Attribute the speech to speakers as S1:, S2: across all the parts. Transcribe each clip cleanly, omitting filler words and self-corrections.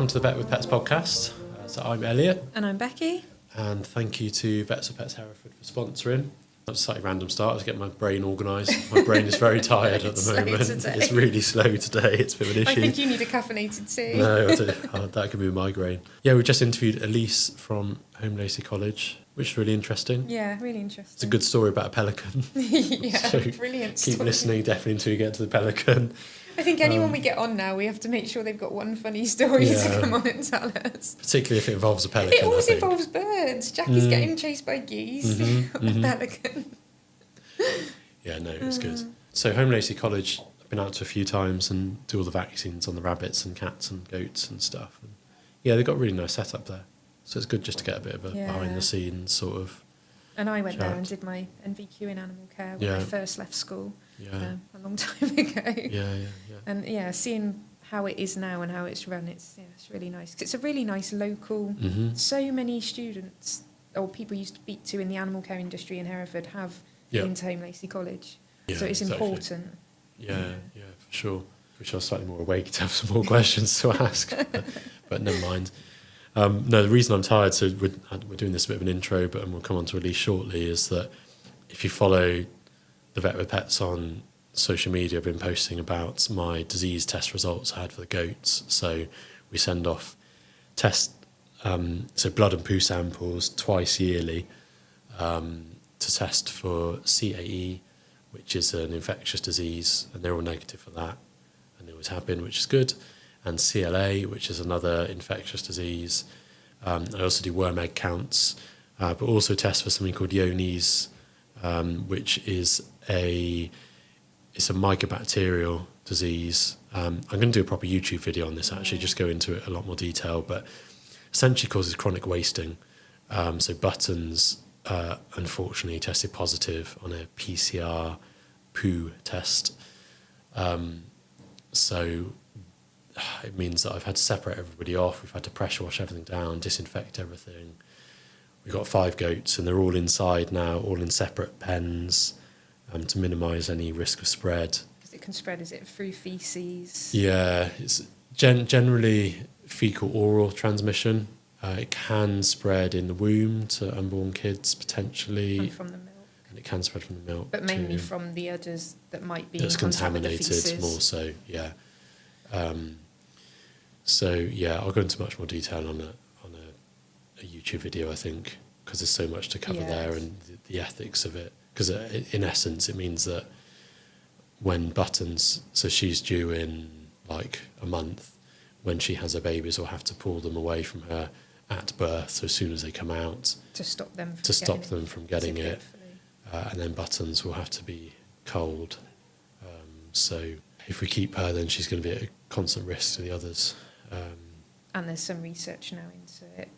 S1: to the Vet with Pets podcast. So I'm Elliot.
S2: And I'm Becky.
S1: And thank you to Vets with Pets Hereford for sponsoring. That's a slightly random start. I was getting my brain organised. My brain is very tired at the moment.
S2: Today.
S1: It's really slow today. It's a bit of an issue.
S2: I think you need a caffeinated tea.
S1: No, I don't. That could be a migraine. Yeah, we just interviewed Elise from Holme Lacy College, which is really interesting.
S2: Yeah, really interesting.
S1: It's a good story about a pelican.
S2: Yeah,
S1: So
S2: brilliant
S1: keep
S2: story.
S1: listening definitely until you get to the pelican.
S2: I think anyone we get on now, we have to make sure they've got one funny story to come on and tell us.
S1: Particularly if it involves a pelican.
S2: It always involves birds. Jackie's getting chased by geese. A pelican.
S1: Yeah, no, it was good. So Holme Lacy College, I've been out to a few times and do all the vaccines on the rabbits and cats and goats and stuff. And yeah, they've got a really nice setup there. So it's good just to get a bit of a behind the scenes sort of.
S2: And I went there
S1: chat.
S2: and did my NVQ in animal care when
S1: Yeah.
S2: I first left school a long time ago.
S1: Yeah.
S2: And seeing how it is now and how it's run, it's really nice. 'Cause it's a really nice local. So many students or people you speak to in the animal care industry in Hereford have been to Holme Lacy College.
S1: Yeah,
S2: So it's
S1: exactly.
S2: important.
S1: Yeah, for sure. Wish I was slightly more awake to have some more questions to ask, but never mind. No, the reason I'm tired, so we're doing this a bit of an intro, but we'll come on to Elise shortly, is that if you follow the Vet with Pets on social media, I've been posting about my disease test results I had for the goats. So we send off so blood and poo samples twice yearly to test for CAE, which is an infectious disease, and they're all negative for that, and they always have been, which is good. And CLA, which is another infectious disease. I also do worm egg counts, but also test for something called Johne's, which is it's a mycobacterial disease. I'm going to do a proper YouTube video on this, actually, just go into it a lot more detail, but essentially causes chronic wasting. So Buttons, unfortunately, tested positive on a PCR poo test. So it means that I've had to separate everybody off. We've had to pressure wash everything down, disinfect everything. We've got 5 goats, and they're all inside now, all in separate pens, to minimise any risk of spread.
S2: Because it can spread, is it through faeces?
S1: Yeah, it's generally fecal-oral transmission. It can spread in the womb to unborn kids, potentially.
S2: And from the milk.
S1: And it can spread from the milk.
S2: But mainly from the udders that might be in
S1: it's
S2: contact with the
S1: contaminated
S2: faeces.
S1: more so, yeah. So yeah, I'll go into much more detail on a YouTube video, I think, because there's so much to cover there and the ethics of it. Because in essence, it means that when Buttons, so she's due in like a month, when she has her babies, we'll have to pull them away from her at birth, so as soon as they come out,
S2: to stop them from
S1: getting it. And then Buttons will have to be culled. So if we keep her, then she's going to be at a constant risk to the others.
S2: And there's some research now into it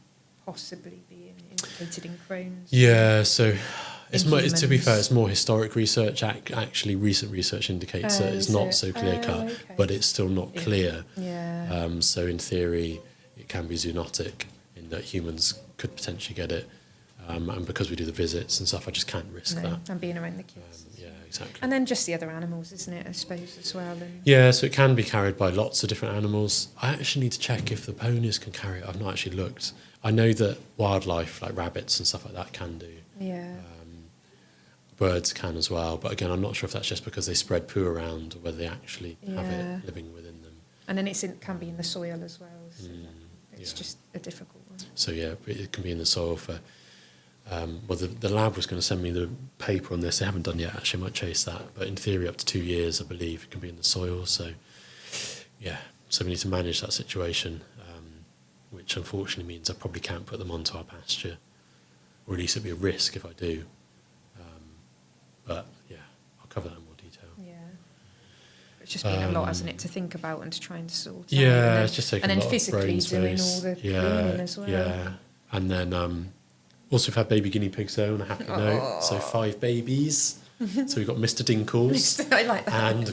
S2: possibly being indicated in Crohn's.
S1: Yeah, so to be fair, it's more historic research. Actually, recent research indicates that it's not so clear-cut, but it's still not clear.
S2: Yeah.
S1: So in theory, it can be zoonotic in that humans could potentially get it. And because we do the visits and stuff, I just can't risk that.
S2: And being around the kids.
S1: Yeah, exactly.
S2: And then just the other animals, isn't it, I suppose, as well?
S1: Yeah, so it can be carried by lots of different animals. I actually need to check if the ponies can carry it. I've not actually looked. I know that wildlife, like rabbits and stuff like that, can do.
S2: Yeah.
S1: Birds can as well. But again, I'm not sure if that's just because they spread poo around or whether they actually have it living within them.
S2: And then can be in the soil as well. So it's just a difficult one.
S1: So yeah, it can be in the soil for... the lab was going to send me the paper on this. They haven't done yet, actually. I might chase that. But in theory, up to 2 years, I believe, it can be in the soil. So, yeah. So we need to manage that situation, which unfortunately means I probably can't put them onto our pasture. Or at least it'd be a risk if I do. But, yeah, I'll cover that in more detail.
S2: Yeah. It's just been a lot, hasn't it, to think about and to try and sort out.
S1: Yeah, it's just taking a lot of brain space.
S2: And then physically doing all the cleaning as well.
S1: Yeah, and then... also, we've had baby guinea pigs though, on a happy note. So 5 babies. So we've got Mr. Dinkles.
S2: I like that.
S1: And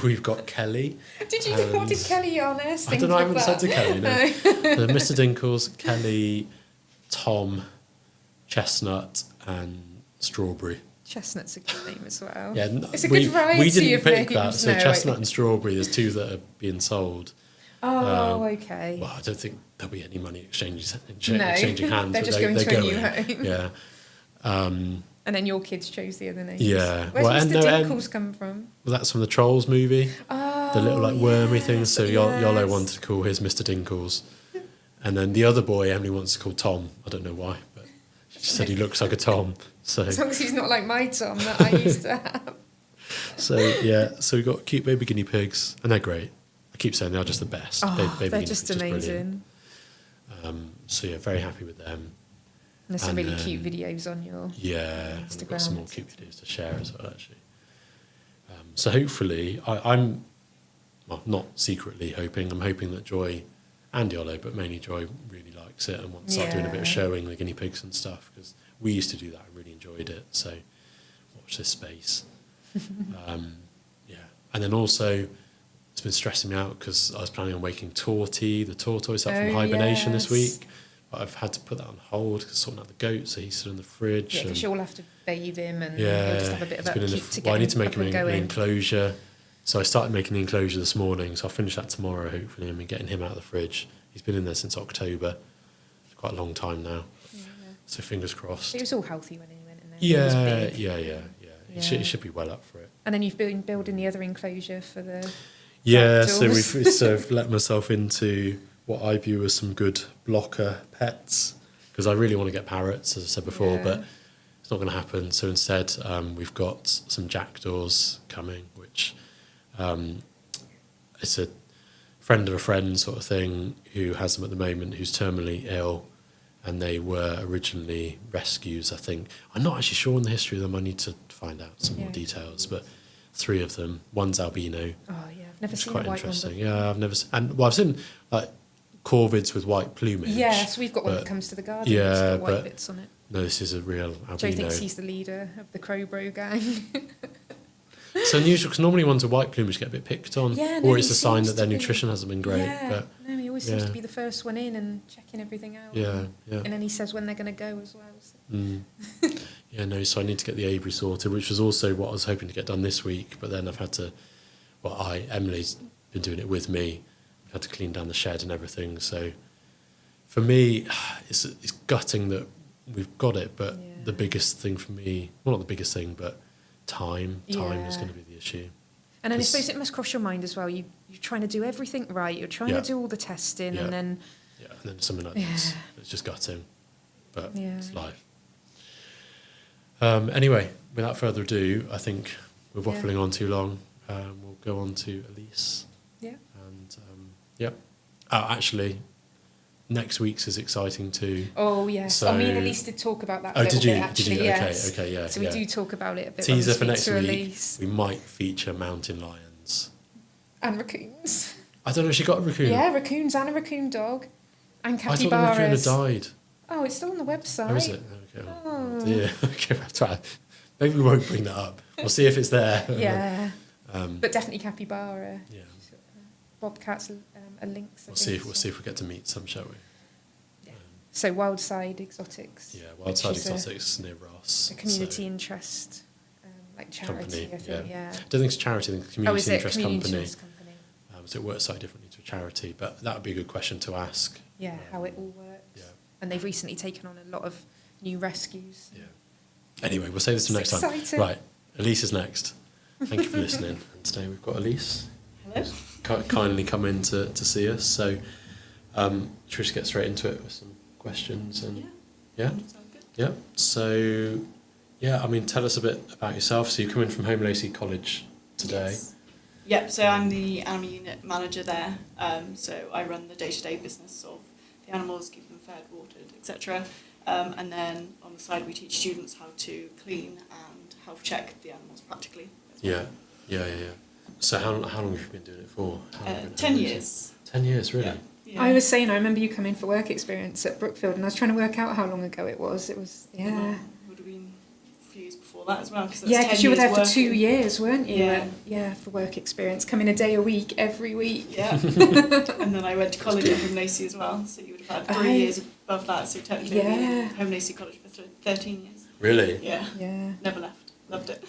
S1: we've got Kelly.
S2: What did Kelly honest?
S1: I don't know, I haven't said to Kelly, no. So Mr. Dinkles, Kelly, Tom, Chestnut, and Strawberry.
S2: Chestnut's a good name as well.
S1: Yeah,
S2: it's a good variety
S1: we didn't
S2: of
S1: pick
S2: names.
S1: that. So Chestnut and Strawberry, there's 2 that are being sold.
S2: Oh, okay.
S1: Well, I don't think there'll be any money exchanging
S2: No,
S1: exchanging hands.
S2: they're
S1: but
S2: just going to a new home.
S1: Yeah.
S2: And then your kids chose the other names.
S1: Yeah.
S2: Where's
S1: Well,
S2: Mr. Dinkles come from?
S1: Well, that's from the Trolls movie.
S2: Oh,
S1: The little like wormy things. So
S2: yes.
S1: Yolo wanted to call his Mr. Dinkles. And then the other boy, Emily wants to call Tom. I don't know why, but she said he looks like a Tom. So
S2: As long as he's not like my Tom that I used to have.
S1: so we've got cute baby guinea pigs, and they're great. I keep saying they're just the best.
S2: Oh,
S1: baby
S2: they're
S1: guinea
S2: just
S1: pigs
S2: amazing.
S1: So yeah, very happy with them.
S2: And there's some really cute videos on your
S1: and we've got some more
S2: Instagram.
S1: cute videos to share as well, actually. So hopefully, I'm well, not secretly hoping. I'm hoping that Joy and Yolo, but mainly Joy, really likes it and wants to start doing a bit of showing the guinea pigs and stuff, because we used to do that. I really enjoyed it. So watch this space. And then also, it's been stressing me out because I was planning on waking Torty, the tortoise, up from hibernation this week. But I've had to put that on hold because sorting out the goat, so he's still in the fridge.
S2: Yeah, because you'll have to bathe him and
S1: he'll
S2: just have a bit of upkeep to get
S1: I need to make
S2: him
S1: him an enclosure. So I started making the enclosure this morning, so I'll finish that tomorrow, hopefully. I mean, getting him out of the fridge. He's been in there since October. It's quite a long time now. Yeah. So fingers crossed.
S2: He was all healthy when he went in there.
S1: Yeah,
S2: he was big.
S1: He should be well up for it.
S2: And then you've been building the other enclosure for the
S1: so I've let myself into what I view as some good blocker pets, because I really want to get parrots, as I said before, but it's not going to happen. So instead, we've got some jackdaws coming, which it's a friend of a friend sort of thing who has them at the moment, who's terminally ill, and they were originally rescues, I think. I'm not actually sure on the history of them. I need to find out some more details, but 3 of them. One's albino.
S2: Oh yeah, I've never seen
S1: quite
S2: a white
S1: interesting.
S2: one.
S1: Yeah, I've never seen, and well, I've seen like corvids with white plumage.
S2: Yes, we've got one that comes to the garden.
S1: Yeah,
S2: It's got white
S1: but
S2: bits on it.
S1: no, this is a real albino.
S2: Joe thinks he's the leader of the Crowbro gang.
S1: So unusual, because normally ones with white plumage get a bit picked on, or it's a sign that their nutrition hasn't been great.
S2: Yeah,
S1: but
S2: no, he always seems to be the first one in and checking everything out.
S1: Yeah.
S2: And then he says when they're going to go as well. So.
S1: So I need to get the aviary sorted, which was also what I was hoping to get done this week, but then I've had to, Emily's been doing it with me. I've had to clean down the shed and everything. So for me, it's gutting that we've got it, but the biggest thing for me, well, not the biggest thing, but time is going to be the issue.
S2: And then I suppose it must cross your mind as well. You're trying to do everything right. You're trying to do all the testing, and then
S1: something like this. It's just gutting, but it's life. Anyway, without further ado, I think we're waffling on too long. We'll go on to Elise.
S2: Yeah.
S1: And actually, next week's is exciting too.
S2: Oh yes.
S1: So,
S2: me and Elise did talk about that.
S1: Did you?
S2: Actually, yes.
S1: Okay, yeah.
S2: So we do talk about it a bit.
S1: Teaser for next week.
S2: Elise.
S1: We might feature mountain lions
S2: And raccoons.
S1: I don't know if she got a raccoon.
S2: Yeah, raccoons and a raccoon dog, and capybaras.
S1: I thought the raccoon had died.
S2: Oh, it's still on the website.
S1: Oh, is it? Okay. Oh dear. Okay, I'll try. Maybe we won't bring that up. We'll see if it's there.
S2: Yeah. But definitely capybara.
S1: Yeah.
S2: Bobcats, a lynx.
S1: We'll see if we get to meet some, shall we?
S2: Yeah. So Wildside Exotics.
S1: Yeah, Wildside Exotics near Ross.
S2: A community interest, like charity,
S1: company,
S2: I think. Yeah.
S1: I don't think it's charity. I think it's a community interest company.
S2: Interest company.
S1: So it works slightly differently to a charity, but that would be a good question to ask.
S2: Yeah, how it all works.
S1: Yeah.
S2: And they've recently taken on a lot of new rescues.
S1: Yeah. Anyway, we'll save this for next time. Right, Elise is next. Thank you for listening. And today we've got Elise.
S3: Hello.
S1: Kindly come in to see us. So, should we just get straight into it with some questions? And yeah?
S3: Sounds good.
S1: Yeah. So, tell us a bit about yourself. So you come in from Holme Lacy College today.
S3: Yes. Yep, so I'm the animal unit manager there. So I run the day-to-day business of the animals, keep them fed, watered, etc. And then on the side we teach students how to clean and health check the animals practically as well.
S1: Yeah. So how long have you been doing it for?
S3: 10 years.
S1: 10 years, really?
S3: Yeah.
S2: I was saying, I remember you coming for work experience at Brookfield, and I was trying to work out how long ago it was. It was,
S3: Would have been a few years before that as well.
S2: Because you were there for 2 years, weren't you?
S3: Yeah.
S2: For work experience, coming a day a week, every week.
S3: Yeah. And then I went to college at Holme Lacy as well, so you would have had 3 years above that, so technically I've been at Holme Lacy College for 13 years.
S1: Really?
S3: Yeah.
S2: Yeah.
S3: Never left. Loved it.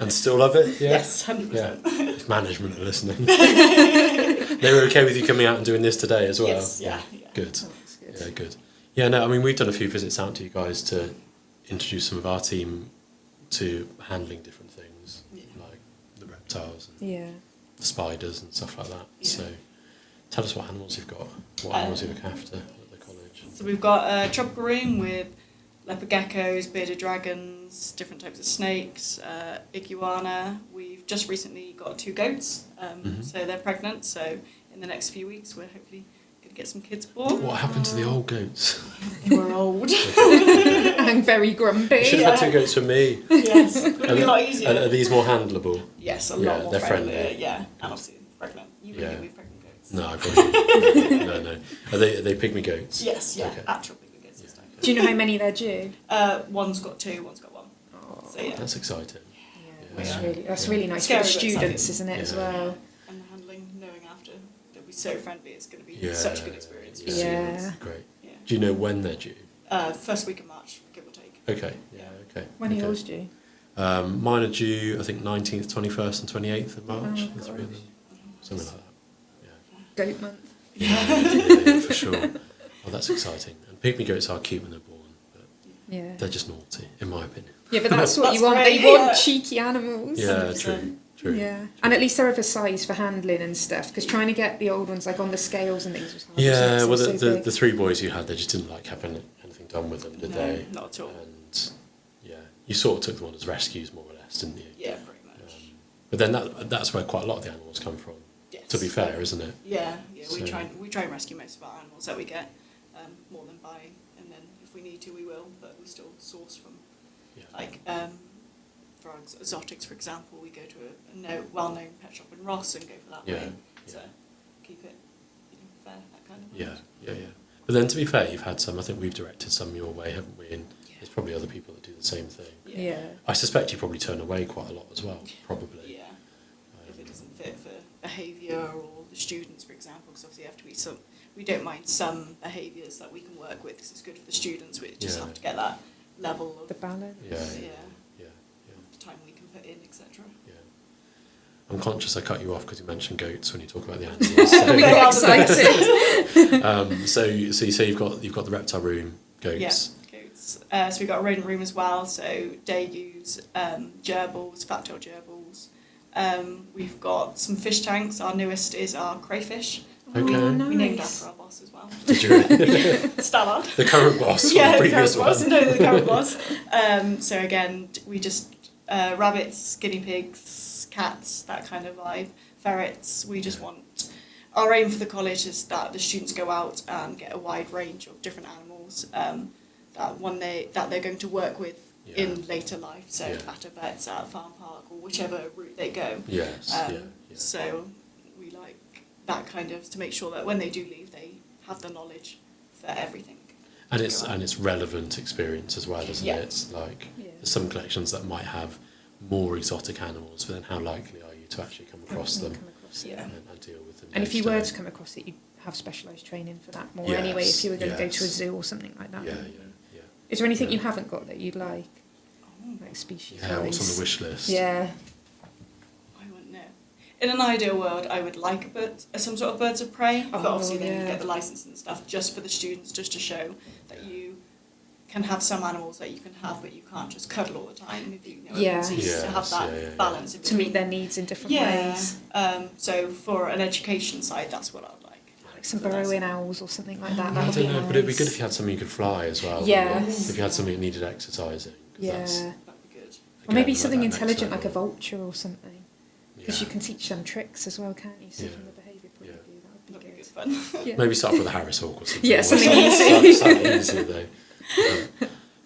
S1: And still love it? Yeah?
S3: Yes, 100%.
S1: Yeah. If management are listening. They were okay with you coming out and doing this today as well?
S3: Yes, yeah.
S1: Good.
S2: Oh, that's good.
S1: Yeah, good. Yeah, no, I mean, we've done a few visits out to you guys to introduce some of our team to handling different things, like the reptiles and
S2: Yeah.
S1: the spiders and stuff like that.
S3: Yeah.
S1: So tell us what animals you've got, what animals you look after at the college.
S3: So we've got a tropical room with leopard geckos, bearded dragons, different types of snakes, iguana. We've just recently got 2 goats, so they're pregnant. So in the next few weeks, we're hopefully going to get some kids born.
S1: What happened to the old goats?
S3: They were old.
S2: I'm very grumpy.
S1: You should have had 2 goats for me.
S3: Yes, it would be a lot easier.
S1: Are these more handleable?
S3: Yes, a
S1: Yeah,
S3: lot more
S1: they're
S3: friendly.
S1: friendly.
S3: Yeah, and obviously pregnant. You
S1: Yeah.
S3: wouldn't be pregnant goats.
S1: No, I probably no. Are they pygmy goats?
S3: Yes, yeah,
S1: Okay.
S3: actual pygmy goats this time.
S2: Do you know how many they're due?
S3: One's got 2, one's got 1.
S2: Oh,
S3: So yeah.
S1: That's exciting.
S2: that's really nice
S3: Scary,
S2: for the
S3: but
S2: students,
S3: exciting.
S2: isn't it, as
S1: Yeah.
S2: well?
S3: And the handling, knowing after they'll be so friendly, it's going to be
S1: Yeah.
S3: such a good experience for
S2: Yeah.
S3: students.
S1: Great.
S3: Yeah.
S1: Do you know when they're due?
S3: First week of March, give or take.
S1: Okay. Yeah. Okay.
S2: When are
S1: okay.
S2: yours due?
S1: Mine are due, I think, 19th, 21st and 28th of March.
S2: Oh,
S1: the 3 of them. Something like that.
S2: Goat month.
S1: Yeah, for sure. Oh, that's exciting. And pygmy goats are cute when they're born, but
S2: Yeah.
S1: they're just naughty, in my opinion.
S2: Yeah, but that's what
S3: That's
S2: you want.
S3: great,
S2: They want
S3: yeah.
S2: cheeky animals.
S1: Yeah,
S3: 100%.
S1: true.
S2: Yeah, and at least they're of a size for handling and stuff. Because trying to get the old ones like on the scales and things was hard.
S1: Yeah,
S2: wasn't it?
S1: well,
S2: 'Cause
S1: the,
S2: they're so
S1: the,
S2: big.
S1: the 3 boys you had, they just didn't like having anything done with them, did
S3: No,
S1: they?
S3: not at all.
S1: And yeah, you sort of took them on as rescues, more or less, didn't you?
S3: Yeah, pretty much.
S1: But then that's where quite a lot of the animals come from.
S3: Yes.
S1: To be fair, isn't it?
S3: Yeah, we
S1: So-
S3: try and rescue most of our animals that we get, more than buying, and then if we need to, we will. But we still source from,
S1: Yeah.
S3: like, for our exotics, for example, we go to a well-known pet shop in Ross and go for that
S1: Yeah,
S3: way
S1: yeah.
S3: to keep it, fair, that kind of.
S1: Yeah. But then, to be fair, you've had some. I think we've directed some your way, haven't we? And there's probably other people that do the same thing.
S2: Yeah.
S1: I suspect you probably turn away quite a lot as well. Probably.
S3: Yeah. If it doesn't fit for behaviour or the students, for example, because obviously you have to be some. We don't mind some behaviours that we can work with because it's good for the students. We just
S1: Yeah.
S3: have to get that level of
S2: The balance.
S1: Yeah.
S3: yeah, the time we can put in, etc.
S1: Yeah. I'm conscious I cut you off because you mentioned goats when you talk about the animals.
S2: We
S1: So,
S2: got excited.
S1: so you say you've got the reptile room, goats.
S3: Yeah, goats. So we've got a rodent room as well. So degus, gerbils, fat-tailed gerbils. We've got some fish tanks. Our newest is our crayfish.
S1: Okay.
S2: Oh, nice.
S3: We named after our boss as well.
S1: Did you?
S3: Stella.
S1: The current boss.
S3: Yeah,
S1: or the
S3: the current
S1: previous
S3: boss.
S1: one.
S3: No, the current boss. So again, we just rabbits, guinea pigs, cats, that kind of vibe. Ferrets. We just want. Our aim for the college is that the students go out and get a wide range of different animals that they're going to work with
S1: Yeah.
S3: in later life. So
S1: Yeah.
S3: at a vet's, at a farm park, or whichever route they go.
S1: Yes. Yeah.
S3: So we like that kind of to make sure that when they do leave, they have the knowledge for everything.
S1: And it's relevant experience as well, isn't
S3: Yeah.
S1: it? It's like
S2: Yeah.
S1: there's some collections that might have more exotic animals, but then how likely are you to actually come across them
S2: Come across it.
S3: Yeah.
S1: and deal with them?
S2: And if you
S1: day
S2: were
S1: day?
S2: to come across it, you'd have specialised training for that more
S1: Yes,
S2: anyway. If you were going to go to a
S1: yes.
S2: zoo or something like that.
S1: Yeah,
S2: wouldn't
S1: yeah,
S2: you?
S1: yeah.
S2: Is there anything
S1: Yeah.
S2: you haven't got that you'd like,
S3: Oh,
S2: like species?
S1: Yeah, what's on the wish list?
S2: Yeah.
S3: I wouldn't know. In an ideal world, I would like some sort of birds of prey, but
S2: Oh,
S3: obviously then you
S2: yeah.
S3: get the license and stuff just for the students, just to show that you can have some animals that you can have, but you can't just cuddle all the time. If you know,
S2: Yeah.
S3: so you
S1: Yes,
S3: have that
S1: yeah, yeah, yeah.
S3: balance in
S2: To meet
S3: between.
S2: their needs in different
S3: Yeah.
S2: ways.
S3: So for an education side, that's what I'd like.
S2: Like some
S3: But that's-
S2: burrowing owls or something like that.
S1: I
S2: That would
S1: don't
S2: be
S1: know,
S2: nice.
S1: but it'd be good if you had something you could fly as well.
S2: Yes.
S1: If you had something that needed exercising. 'Cause
S2: Yeah.
S1: that's,
S3: That'd be good.
S2: Or maybe
S1: again,
S2: something
S1: that next
S2: intelligent like a
S1: level.
S2: vulture or something. Because you can teach them tricks as well, can't you? So
S1: Yeah.
S2: from the behaviour point of view, that would
S3: That'd
S2: be
S3: be
S2: good.
S3: good fun.
S2: Yeah.
S1: Maybe start off with a Harris Hawk or something.
S2: Yeah,
S1: Or
S2: something
S1: something
S2: easy.
S1: easy though.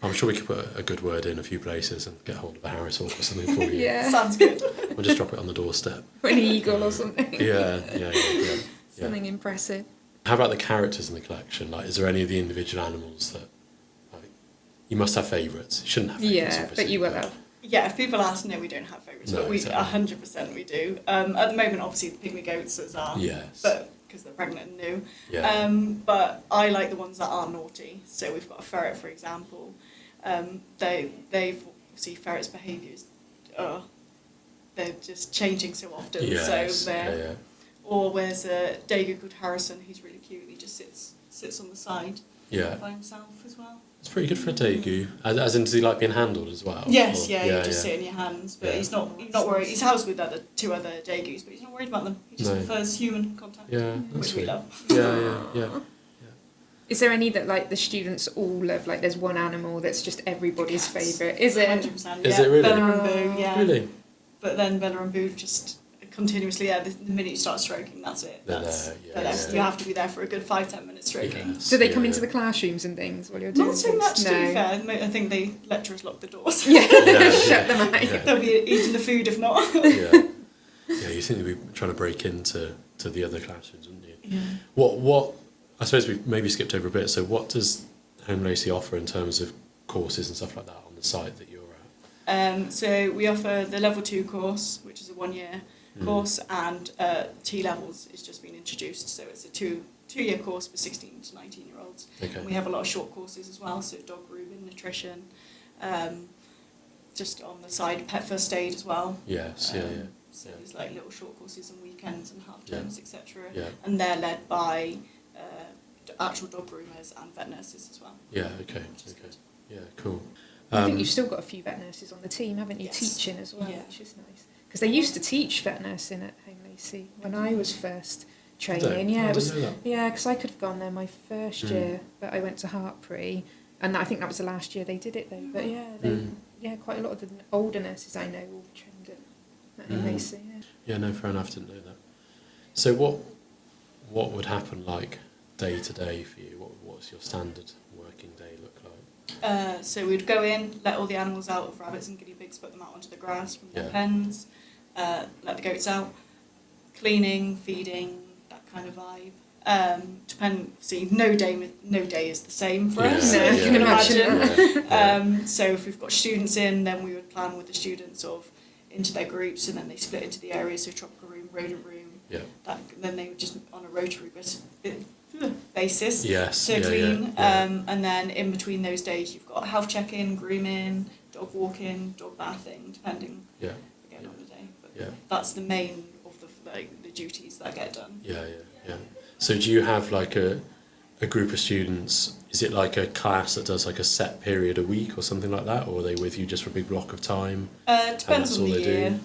S1: I'm sure we could put a good word in a few places and get hold of a Harris Hawk or something for you.
S2: Yeah.
S3: Sounds good.
S1: We'll just drop it on the doorstep.
S2: Or an eagle or something.
S1: Yeah.
S2: Something impressive.
S1: How about the characters in the collection? Like, is there any of the individual animals that, like, you must have favourites? You shouldn't have favourites,
S2: Yeah,
S1: obviously.
S2: but you will have.
S3: Yeah, if people ask, no, we don't have favourites,
S1: No,
S3: but we
S1: exactly.
S3: 100% we do. At the moment, obviously, the pygmy goats is our,
S1: Yes.
S3: but because they're pregnant and new.
S1: Yeah.
S3: But I like the ones that are naughty. So we've got a ferret, for example. They've obviously ferrets' behaviours they're just changing so often.
S1: Yes,
S3: So they're or there's a dago called Harrison who's really cute. He just sits on the side by himself as well.
S1: It's pretty good for a dago. As in, does he like being handled as well?
S3: Yes, you just sit in your hands, but he's not worried. He's housed with two other dagos, but he's not worried about them. He just prefers human contact, which we love.
S1: Yeah.
S2: Is there any that like the students all love? Like there's one animal that's just everybody's favourite. Is it?
S3: 100%.
S1: Is it really?
S3: Bella and Boo, yeah.
S1: Really?
S3: But then Bella and Boo just continuously, the minute you start stroking, that's it. You have to be there for a good 5-10 minutes stroking.
S2: Do they come into the classromes and things while you're doing
S3: Not so much, to be fair. I think the lecturers lock the doors.
S2: Shut them out.
S1: Yeah.
S3: They'll be eating the food if not.
S1: You think they'd be trying to break into the other classrooms, wouldn't you?
S3: Yeah.
S1: What I suppose we've maybe skipped over a bit. So what does Holme Lacy offer in terms of courses and stuff like that on the site that you're at?
S3: So we offer the level 2 course, which is a 1-year course, and T-levels is just been introduced. So it's a two-year course for 16 to 19-year-olds.
S1: Okay.
S3: And we have a lot of short courses as well, so dog grooming, nutrition, just on the side, pet first aid as well.
S1: Yes,
S3: So there's like little short courses on weekends and half terms, etc.
S1: Yeah.
S3: And they're led by actual dog groomers and vet nurses as well.
S1: Yeah, okay. Yeah, cool.
S2: I think you've still got a few vet nurses on the team, haven't you?
S3: Yes.
S2: Teaching as well,
S3: Yeah.
S2: which is nice. Because they used to teach vet nursing at Holme Lacy when I was first training.
S1: I didn't know that.
S2: Yeah, because I could have gone there my first year, but I went to Hartpury, and I think that was the last year they did it though. But quite a lot of the older nurses I know all trained at Holme Lacy.
S1: Yeah, no, fair enough. Didn't know that. So what would happen like day to day for you? What's your standard working day look like?
S3: So we'd go in, let all the animals out of rabbits and guinea pigs, put them out onto the grass from their pens, let the goats out, cleaning, feeding, that kind of vibe. No day is the same for us.
S2: No,
S3: You can imagine.
S1: Yeah.
S3: So if we've got students in, then we would plan with the students into their groups, and then they split into the areas. So tropical room, rodent room.
S1: Yeah.
S3: Then they would just on a rotary basis
S1: Yes.
S3: to clean. And then in between those days, you've got health check-in, grooming, dog walking, dog bathing, depending again on the day. But that's the main of the duties that get done.
S1: Yeah. So do you have like a group of students? Is it like a class that does like a set period a week or something like that, or are they with you just for a big block of time?
S3: Depends on the year.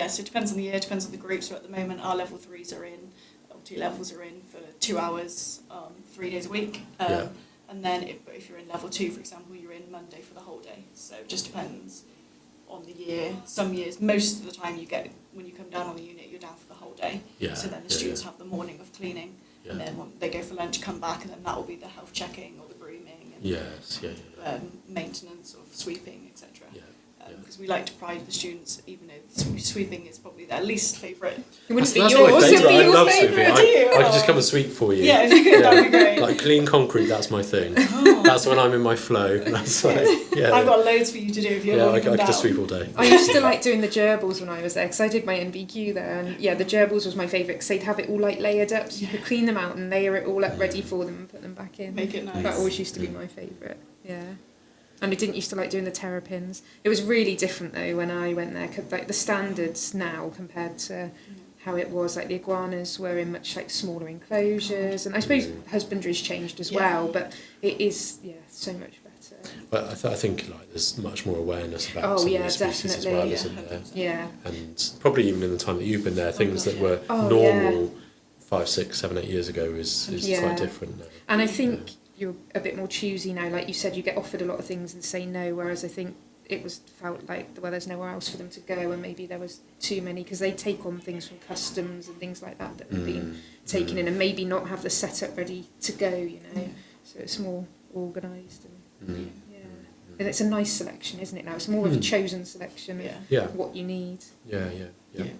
S3: So it depends on the year, depends on the group. So at the moment, our level 3s are in, or T-levels are in for 2 hours, 3 days a week. And then if you're in level 2, for example, you're in Monday for the whole day. So it just depends on the year. Some years, most of the time when you come down on the unit, you're down for the whole day.
S1: Yeah.
S3: So then the students have the morning of cleaning, and then when they go for lunch, come back, and then that will be the health checking or the grooming and maintenance of sweeping, etc. Because we like to pride the students, even though sweeping is probably their least favourite.
S2: It wouldn't
S1: That's
S2: be yours.
S1: my
S2: It'd
S1: favourite.
S2: be
S1: I
S2: your
S1: love
S2: favourite.
S1: sweeping. I could just come and sweep for you.
S3: Yeah, that'd be great.
S1: Like clean concrete, that's my thing. That's when I'm in my flow. That's like,
S3: I've got loads for you to do if you're
S1: I could just sweep all day.
S2: I used to like doing the gerbils when I was there because I did my NVQ there, and the gerbils was my favourite because they'd have it all like layered up, so you could clean them out and layer it all up ready for them and put them back in.
S3: Make it nice.
S2: That always used to be my favourite. And I didn't used to like doing the terrapins. It was really different though when I went there. Like the standards now compared to how it was, like the iguanas were in much like smaller enclosures, and I suppose husbandry's changed as well, but it is so much better.
S1: But I think like there's much more awareness about some of these species as well, isn't there?
S2: Yeah.
S1: And probably even in the time that you've been there, things that were normal 5, 6, 7, 8 years ago is quite different now.
S2: And I think you're a bit more choosy now. Like you said, you get offered a lot of things and say no, whereas I think it felt like there's nowhere else for them to go, and maybe there was too many because they take on things from customs and things like that have been taken in, and maybe not have the setup ready to go, so it's more organised and and it's a nice selection, isn't it now? It's more of a chosen selection of what you need.
S3: Yeah.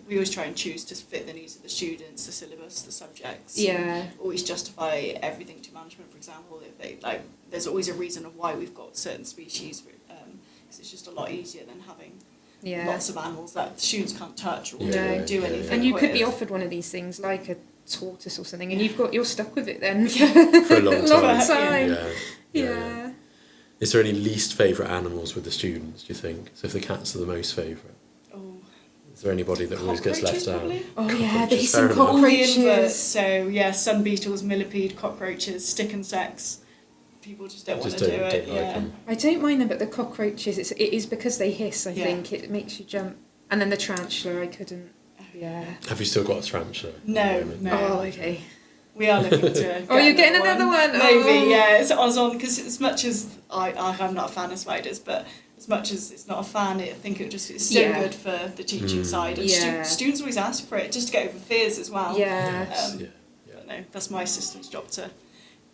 S3: We always try and choose to fit the needs of the students, the syllabus, the subjects. Always justify everything to management, for example. If they there's always a reason of why we've got certain species, because it's just a lot easier than having lots of animals that the students can't touch or do anything.
S2: And you could be offered one of these things like a tortoise or something, and you're stuck with it then
S1: for a long time. Is there any least favourite animals with the students, do you think? So if the cats are the most favourite,
S3: Oh,
S1: is there anybody that always gets left out?
S3: Cockroaches,
S2: Oh yeah,
S1: Cockroaches,
S2: there's
S1: fair
S2: some
S1: enough.
S3: all the inverts.
S2: cockroaches.
S3: So yeah, sun beetles, millipede, cockroaches, stick insects. People just don't want
S1: Just
S3: to do
S1: don't
S3: it.
S1: like them.
S2: I don't mind them, but the cockroaches, it is because they hiss, I
S3: Yeah.
S2: think. It makes you jump. And then the tarantula, I couldn't. Yeah.
S1: Have you still got a tarantula? at the
S3: No,
S1: moment?
S3: no.
S2: Oh, okay.
S3: We are looking to. Get
S2: Oh, you're getting another one?
S3: Maybe,
S2: Oh.
S3: yeah. It's on because as much as I'm not a fan of spiders, but as much as it's not a fan, I think it's so
S2: Yeah.
S3: good for the teaching side. And
S2: Yeah.
S3: students always ask for it just to get over fears as well.
S2: Yeah.
S1: Yes, yeah.
S3: But no, that's my assistant's job to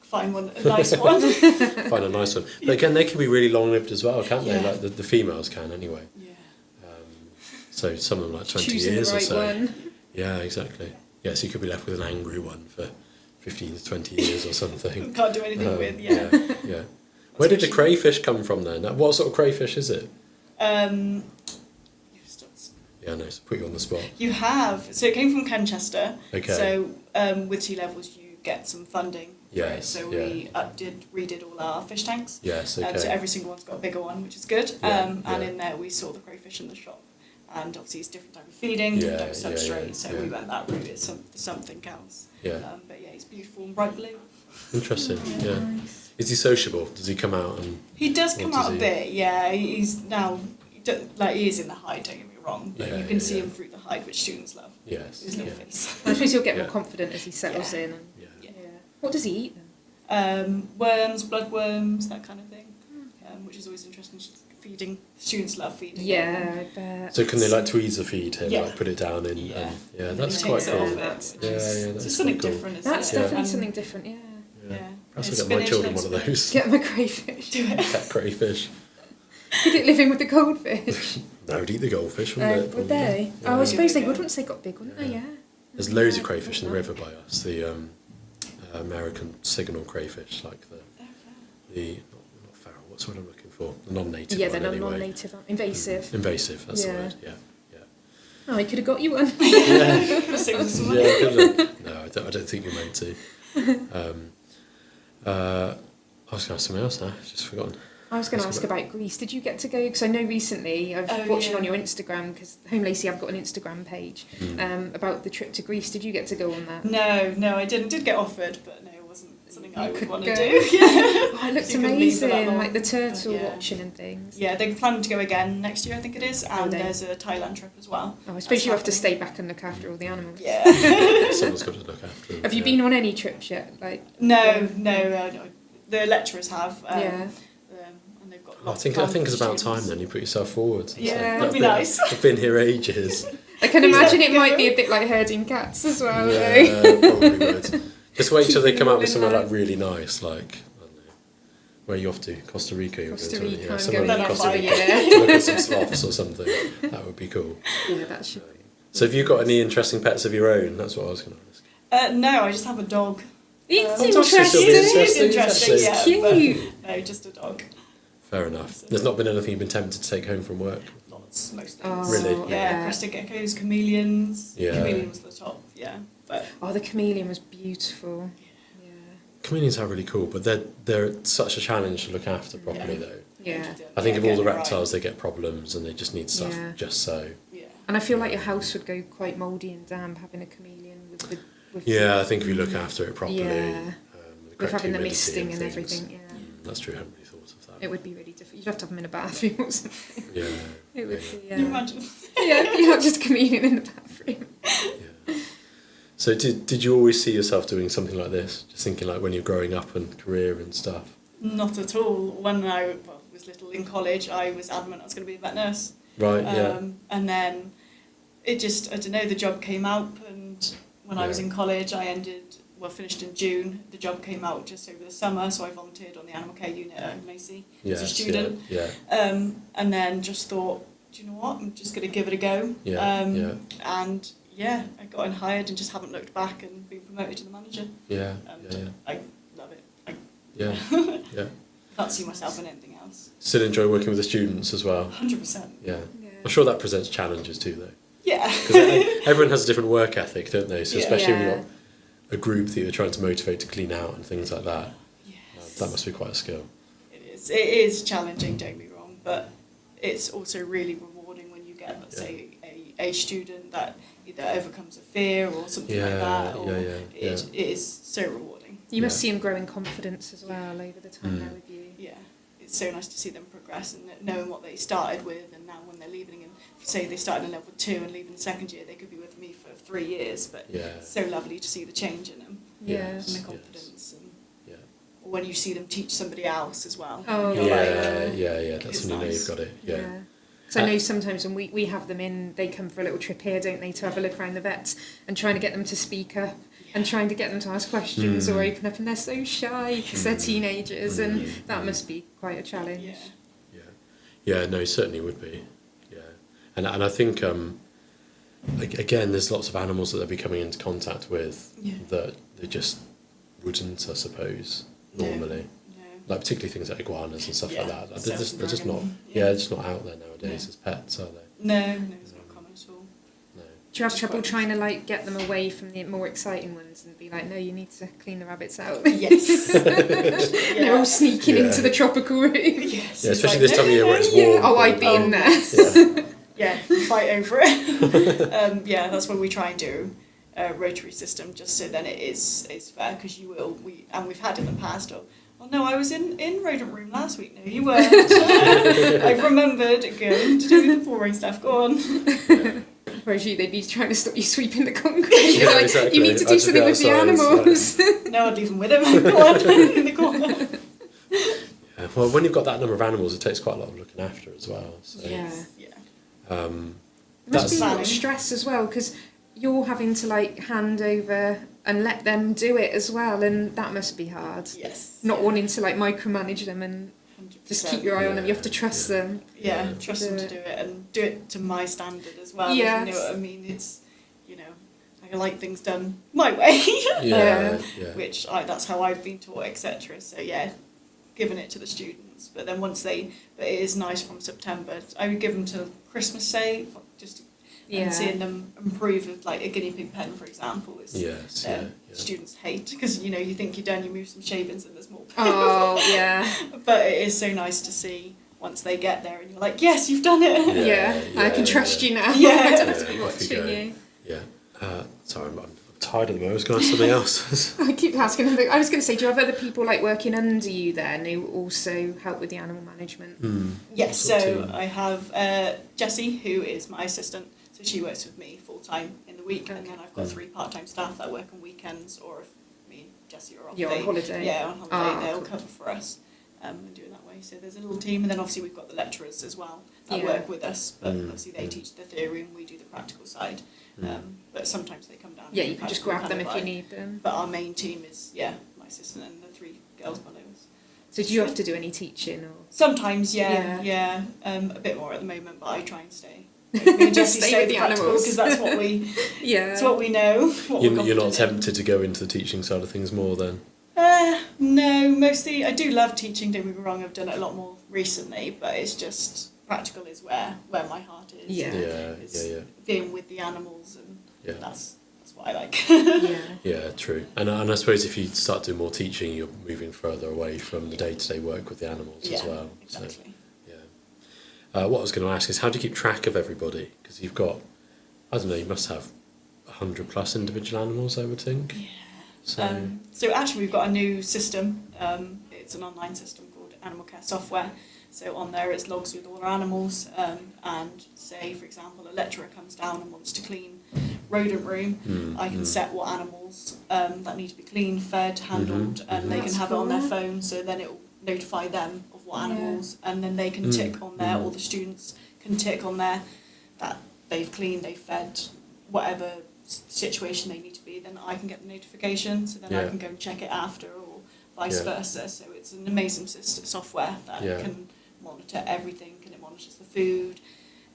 S3: find a nice one.
S1: Find a nice one. But again, they can be really long-lived as well, can't they?
S3: Yeah.
S1: Like the females can anyway.
S3: Yeah.
S1: So some of them like 20
S2: Choosing
S1: years
S2: the right
S1: or so.
S2: one.
S1: Yeah, exactly. Yeah, so you could be left with an angry one for 15 to 20 years or something.
S3: Can't do anything with, yeah.
S1: Yeah. Where did the crayfish come from then? What sort of crayfish is it?
S3: You've stopped.
S1: Yeah, no, so put you on the spot.
S3: You have. So it came from Kenchester.
S1: Okay.
S3: So with Sea Levels, you get some funding. for it.
S1: Yes,
S3: So
S1: yeah.
S3: we redid all our fish tanks.
S1: Yes, okay.
S3: So every single one's got a bigger one, which is good.
S1: Yeah,
S3: And
S1: yeah.
S3: in there, we saw the crayfish in the shop. And obviously, it's different type of feeding, different type of
S1: Yeah, yeah,
S3: substrate.
S1: yeah,
S3: So
S1: yeah.
S3: we went that route. It's something else.
S1: Yeah.
S3: But yeah, it's beautiful and bright blue.
S1: Interesting, yeah. Is he sociable? Does he come out and...
S3: He does
S1: What
S3: come
S1: does
S3: out a
S1: he-
S3: bit, yeah. He's now, he is in the hide, don't get me wrong, but
S1: Yeah,
S3: you can
S1: yeah,
S3: see
S1: yeah.
S3: him through the hide, which students love.
S1: Yes,
S3: His little
S1: yeah.
S3: face.
S2: I suppose you'll get more
S1: Yeah.
S2: confident as he settles
S3: Yeah.
S2: in. And,
S1: Yeah.
S3: Yeah.
S2: What does he eat then?
S3: Worms, bloodworms, that kind of thing, which is always interesting. Feeding, students love feeding.
S2: Yeah, I bet.
S1: So can they like tweezer feed him,
S3: Yeah.
S1: like put it down in...
S3: Yeah.
S1: And, yeah,
S3: And
S1: that's
S3: he
S1: quite
S3: takes it
S1: cool.
S3: off it,
S2: That's
S3: which
S1: Yeah,
S3: is-
S1: yeah,
S3: it's
S1: that's
S3: something
S1: quite cool.
S3: different, isn't
S2: That's
S3: it?
S2: definitely
S3: And-
S2: something different, yeah.
S1: Yeah.
S3: Yeah.
S1: Perhaps
S3: And
S1: I'll get my
S3: spinach
S1: children
S3: next
S1: one of
S3: week.
S1: those.
S2: Get him a crayfish.
S3: Do it.
S1: Pet crayfish.
S2: Could it live in with the goldfish?
S1: They would eat the goldfish, wouldn't they?
S2: Would
S1: Probably.
S2: they?
S1: Yeah.
S2: Oh, I suppose they
S3: Yeah.
S2: would once they got big, wouldn't they? Yeah.
S1: There's loads of crayfish in the river by us. The American signal crayfish, like the not feral. What's what I'm looking for? The non-native.
S2: Yeah,
S1: one
S2: they're
S1: anyway.
S2: non-native, invasive.
S1: Invasive. That's
S2: Yeah.
S1: the word. Yeah.
S2: Oh, he could have got you one.
S1: Yeah.
S3: Could've saved us some
S1: Yeah.
S3: money.
S1: Could've. No, I don't think you're meant to. I was going to ask something else now. I've just forgotten.
S2: I was going to ask about Greece. Did you get to go? Because I know recently, I've
S3: Oh,
S2: watching
S3: yeah.
S2: on your Instagram, because Holme Lacy, I've got an Instagram page about the trip to Greece. Did you get to go on that?
S3: No, I didn't. Did get offered, but no, it wasn't something I would
S2: could
S3: want
S2: go.
S3: to do. Yeah.
S2: Oh, it looked
S3: So you couldn't leave for that
S2: amazing,
S3: long.
S2: like the turtle
S3: Yeah.
S2: watching and things.
S3: Yeah, they're planning to go again next year, I think it is, and
S2: they?
S3: there's a Thailand trip as well.
S2: Oh, I suppose
S3: That's
S2: you have to
S3: happening.
S2: stay back and look after all the animals.
S3: Yeah.
S1: Someone's got to look after them.
S2: Have you
S1: yeah.
S2: been on any trips yet? Like
S3: No. The lecturers have.
S2: yeah.
S3: And they've got
S1: Oh, I
S3: lots
S1: think
S3: of
S1: it's about
S3: students.
S1: time then you put yourself forward.
S3: Yeah,
S1: Look,
S3: that'd be nice.
S1: I've been here ages.
S2: I can
S3: Is
S2: imagine
S3: that
S2: it might be
S3: good?
S2: a bit like herding cats as well. though.
S1: Yeah, probably would. Just wait till they come out with
S2: Keeping them
S1: somewhere
S2: in
S1: like really nice, like I don't know. Where are you off to? Costa Rica. You're
S2: Costa
S1: going to,
S2: Rica,
S1: yeah,
S2: I'm
S1: somewhere
S2: going
S1: in
S3: to
S1: Costa
S3: Costa
S1: Rica.
S2: Rica.
S1: To look at some sloths or something. That would be cool.
S2: Yeah, that should.
S1: So have you got any interesting pets of your own? That's what I was going to ask.
S3: No, I just have a dog.
S2: It's
S1: Dogs should still be
S2: interesting.
S1: interesting.
S3: Interesting,
S1: That's
S3: yeah.
S2: cute.
S3: But no, just a dog.
S1: Fair enough. There's not been anything you've been tempted to take home from work?
S3: Lots, most
S2: Oh,
S3: things.
S1: Really?
S3: Yeah,
S2: yeah.
S3: crested geckos, chameleons.
S1: Yeah.
S3: Chameleon was the top, yeah. But
S2: Oh, the chameleon was beautiful. Yeah.
S1: Chameleons are really cool, but they're such a challenge to look after properly
S3: Yeah.
S1: though.
S2: Yeah.
S1: I think
S3: yeah,
S1: of all the
S3: getting it right.
S1: reptiles, they get problems and they just need stuff
S2: Yeah.
S1: just so.
S3: Yeah.
S2: And I feel like your house would go quite mouldy and damp having a chameleon with the
S1: Yeah, I think if you look after it properly,
S2: Yeah.
S1: the
S2: with
S1: correct
S2: having the
S1: humidity
S2: misting and
S1: things.
S2: everything. Yeah.
S1: That's true, I hadn't really thought of that.
S2: It would be really difficult. You'd have to have them in a bathroom or something.
S1: Yeah.
S2: It would
S1: yeah.
S2: be.
S3: Can you
S2: Yeah.
S3: imagine?
S2: Yeah, you have just a chameleon in the bathroom.
S1: Yeah. So did you always see yourself doing something like this? Just thinking like when you're growing up and career and stuff?
S3: Not at all. When I was little in college, I was adamant I was going to be a vet nurse.
S1: Right, yeah.
S3: And then it just, I don't know, the job came out, and when I was
S1: Yeah.
S3: in college, finished in June. The job came out just over the summer, so I volunteered on the animal care unit at Holme Lacy as a
S1: Yes,
S3: student.
S1: Yeah.
S3: And then just thought, do you know what, I'm just going to give it a go.
S1: Yeah. Yeah.
S3: And yeah, I got in hired and just haven't looked back and been promoted to the manager.
S1: Yeah.
S3: And
S1: Yeah.
S3: I love it. I
S1: Yeah. Yeah.
S3: can't see myself in anything else.
S1: Still enjoy working with the students as well.
S3: 100%.
S1: Yeah.
S2: Yeah.
S1: I'm sure that presents challenges too, though.
S3: Yeah.
S1: Because everyone has a different work ethic, don't they? So
S3: Yeah.
S1: especially when
S2: Yeah.
S1: you've got a group that you're trying to motivate to clean out and things like that,
S3: Yes.
S1: that must be quite a skill.
S3: It is. it is challenging, don't be wrong, but it's also really rewarding when you get, let's say, a student that either overcomes a fear or something like that, or it is so rewarding.
S2: You must see them grow in confidence as well over the time they're with you.
S3: Yeah, it's so nice to see them progress and knowing what they started with, and now when they're leaving, and say they started in level 2 and leaving the second year, they could be with me for 3 years, but it's so lovely to see the change in them, and the confidence, and or when you see them teach somebody else as well.
S2: Oh,
S1: that's when you know you've got it.
S2: So I know sometimes when we have them in, they come for a little trip here, don't they, to have a look around the vets and trying to get them to speak up and trying to get them to ask questions or open up, and they're so shy because they're teenagers, and that must be quite a challenge.
S1: No, it certainly would be. And I think again, there's lots of animals that they'll be coming into contact with that they just wouldn't, I suppose, normally. Like particularly things like iguanas and stuff like that. They're just not. They're just not out there nowadays as pets, are they?
S3: No, it's not common at all.
S1: No.
S2: Do you have trouble trying to like get them away from the more exciting ones and be like, no, you need to clean the rabbits out?
S3: Yes.
S2: They're all sneaking into the tropical room.
S3: Yes.
S1: Yeah, especially this time of year where it's warm.
S2: Oh, I'd be in there.
S3: Yeah, fight over it. That's what we try and do. Rotary system, just so then it's fair, because we've had in the past. Oh no, I was in rodent room last week. No, you weren't. I've remembered. Going to do the boring stuff. Go on.
S2: Whereas they'd be trying to stop you sweeping the concrete. Like, exactly. You need to do something with the animals.
S3: No, I'd leave them with them. Go on, in the corner.
S1: Yeah, well, when you've got that number of animals, it takes quite a lot of looking after as well. So.
S2: Yeah.
S1: There
S2: must be a lot of stress as well, because you're having to like hand over and let them do it as well, and that must be hard.
S3: Yes.
S2: Not wanting to like micromanage them and 100%. Just keep your eye on them. You have to trust them.
S3: Yeah, trust them to do it, and do it to my standard as well.
S2: Yeah.
S3: You know what I mean? It's, I like things done my way. Which that's how I've been taught, etc. So giving it to the students, but then but it is nice from September. I would give them till Christmas, say, just. And seeing them improve with like a guinea pig pen, for example, is students hate, because you think you're done, you move some shavings and there's more.
S2: Oh yeah.
S3: But it is so nice to see once they get there and you're like, yes, you've done it.
S2: I can trust you now.
S3: Yeah.
S2: I don't have to be watching you.
S1: Yeah. Sorry, I'm tired at the moment. I was going to ask something else.
S2: I keep asking them. I was going to say, do you have other people like working under you then who also help with the animal management?
S3: Yes. So I have Jessie, who is my assistant. So she works with me full time in the week, and then I've got 3 part-time staff that work on weekends, or if me and Jessie are off.
S2: You're on holiday.
S3: Yeah, on holiday, they'll cover for us, and do it that way. So there's a little team, and then obviously we've got the lecturers as well that work with us, but obviously they teach the theory and we do the practical side. But sometimes they come down.
S2: Yeah, you can just grab them if you need them.
S3: But our main team is my assistant and the 3 girls below us.
S2: So do you have to do any teaching or?
S3: Sometimes, a bit more at the moment, but I try and stay. Me and Jessie
S2: stay with the animals,
S3: because that's what we. It's what we know.
S1: You're not tempted to go into the teaching side of things more then?
S3: No, mostly I do love teaching. Don't get me wrong, I've done it a lot more recently, but it's just practical is where my heart is.
S1: Yeah.
S3: Being with the animals, and that's what I like.
S1: Yeah, true. And I suppose if you start doing more teaching, you're moving further away from the day-to-day work with the animals as well.
S3: Exactly.
S1: So, what I was going to ask is, how do you keep track of everybody? Because you've got, I don't know, you must have 100+ individual animals, I would think.
S3: Yeah. So actually we've got a new system. It's an online system called Animal Care Software. So on there it's logs with all our animals, and say, for example, a lecturer comes down and wants to clean rodent room, I can set what animals that need to be cleaned, fed, handled, and they can have it on their phone, so then it will notify them of what animals, and then they can tick on there, all the students can tick on there that they've cleaned, they've fed, whatever situation they need to be, then I can get the notification, so then I can go and check it after, or vice versa. So it's an amazing software that can monitor everything, and it monitors the food,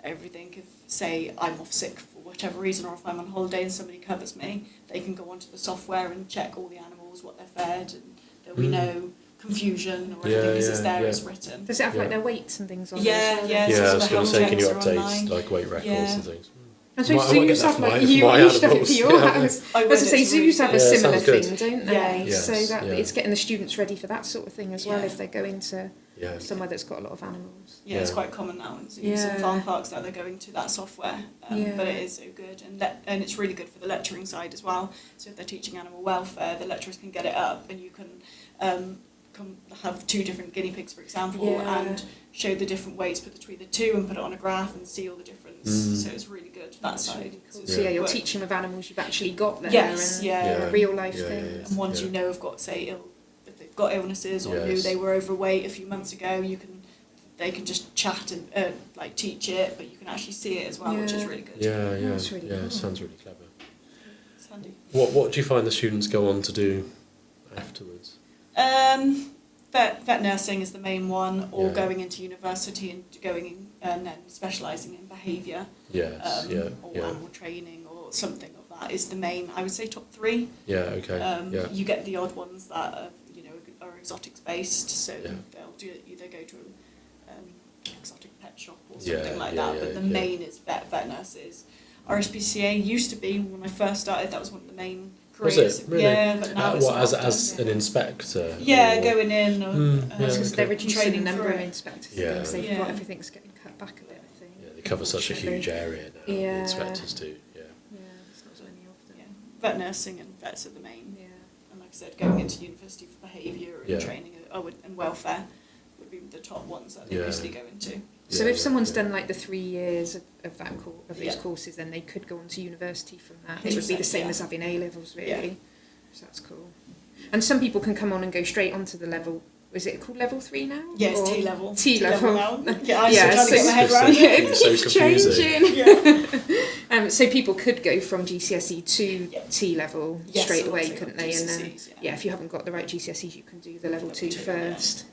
S3: everything. If, say, I'm off sick for whatever reason, or if I'm on holiday and somebody covers me, they can go onto the software and check all the animals, what they're fed, and there'll be no confusion or anything, because it's there, it's written.
S2: Does it have like their weights and things on it?
S3: Yeah.
S1: I was going to say, can you update like weight records and things?
S2: I suppose zoos have like you should have it for your house. I was to say zoos have a similar thing, don't they?
S1: Yes,
S2: so that it's getting the students ready for that sort of thing as well if they're going to
S1: Yeah.
S2: somewhere that's got a lot of animals.
S3: Yeah, it's
S1: Yeah.
S3: quite common now in zoos and farm parks that they're going to that software. But it is so good, and it's really good for the lecturing side as well. So if they're teaching animal welfare, the lecturers can get it up, and you can have 2 different guinea pigs, for example, and show the different weights between the 2 and put it on a graph and see all the difference. So it's really good, that side.
S2: Really cool.
S1: Yeah.
S2: So you're teaching with animals you've actually got there,
S3: Yes,
S2: and
S3: yeah.
S2: real life
S1: Yeah,
S2: things.
S1: yeah.
S3: And ones you know have got, say, if they've got illnesses or knew they were overweight a few months ago, they can just chat and like teach it, but you can actually see it as well, which is really good.
S1: Yeah, yeah,
S2: That's really cool.
S1: Sounds really clever.
S3: It's handy.
S1: What do you find the students go on to do afterwards?
S3: Vet nursing is the main one, or
S1: Yeah.
S3: going into university and and then specialising in behaviour.
S1: Yes,
S3: Or animal training or something of that is the main. I would say top 3.
S1: Yeah, okay.
S3: You get the odd ones that are exotics based, so
S1: Yeah.
S3: they'll either go to an exotic pet shop or
S1: Yeah,
S3: something like
S1: yeah,
S3: that. But
S1: yeah,
S3: the main is vet nurses. RSPCA used to be when I first started. That was one of the main careers.
S1: Was it? Really?
S3: Yeah, but now it's
S1: what,
S3: not
S1: as
S3: done.
S1: an inspector?
S3: Yeah,
S1: or-
S3: going in. Or,
S2: That's because they're reducing the
S3: training
S2: number
S3: for
S2: of
S3: it.
S2: inspectors.
S1: Yeah.
S2: Yeah. They've
S3: Yeah.
S2: got everything's getting cut back a bit, I think.
S1: Yeah, they cover such a huge area now. The
S2: Yeah.
S1: inspectors do. Yeah.
S2: Yeah, it's not so many of them.
S3: Yeah, vet nursing and vets are the main.
S2: Yeah.
S3: And like I said, going into university for behaviour and
S1: Yeah.
S3: training and welfare would be the top ones that they
S1: Yeah.
S3: usually go into.
S2: So
S1: Yeah,
S2: if someone's
S1: yeah.
S2: done like the 3 years of that of those
S3: Yeah.
S2: courses, then they could go on to university from that. It would be the
S3: 100%,
S2: same
S3: yeah.
S2: as having A levels, really.
S3: Yeah.
S2: So that's cool. And some people can come on and go straight onto the level. Is it called level 3 now?
S3: Yeah, it's
S2: Or-
S3: T-level.
S2: T-level.
S3: now. Yeah, I'm
S2: Yeah,
S3: still trying to get my head
S1: so-
S3: around
S2: Yeah,
S3: it.
S2: it
S1: So
S2: keeps
S1: confusing.
S2: changing. So people could go from GCSE to
S3: Yeah.
S2: T level
S3: Yes,
S2: straight
S3: so
S2: away,
S3: once they
S2: couldn't
S3: got
S2: they? And then
S3: GCSEs,
S2: yeah, if you haven't got the right GCSEs, you can do the level
S3: Level
S2: 2
S3: 2,
S2: first.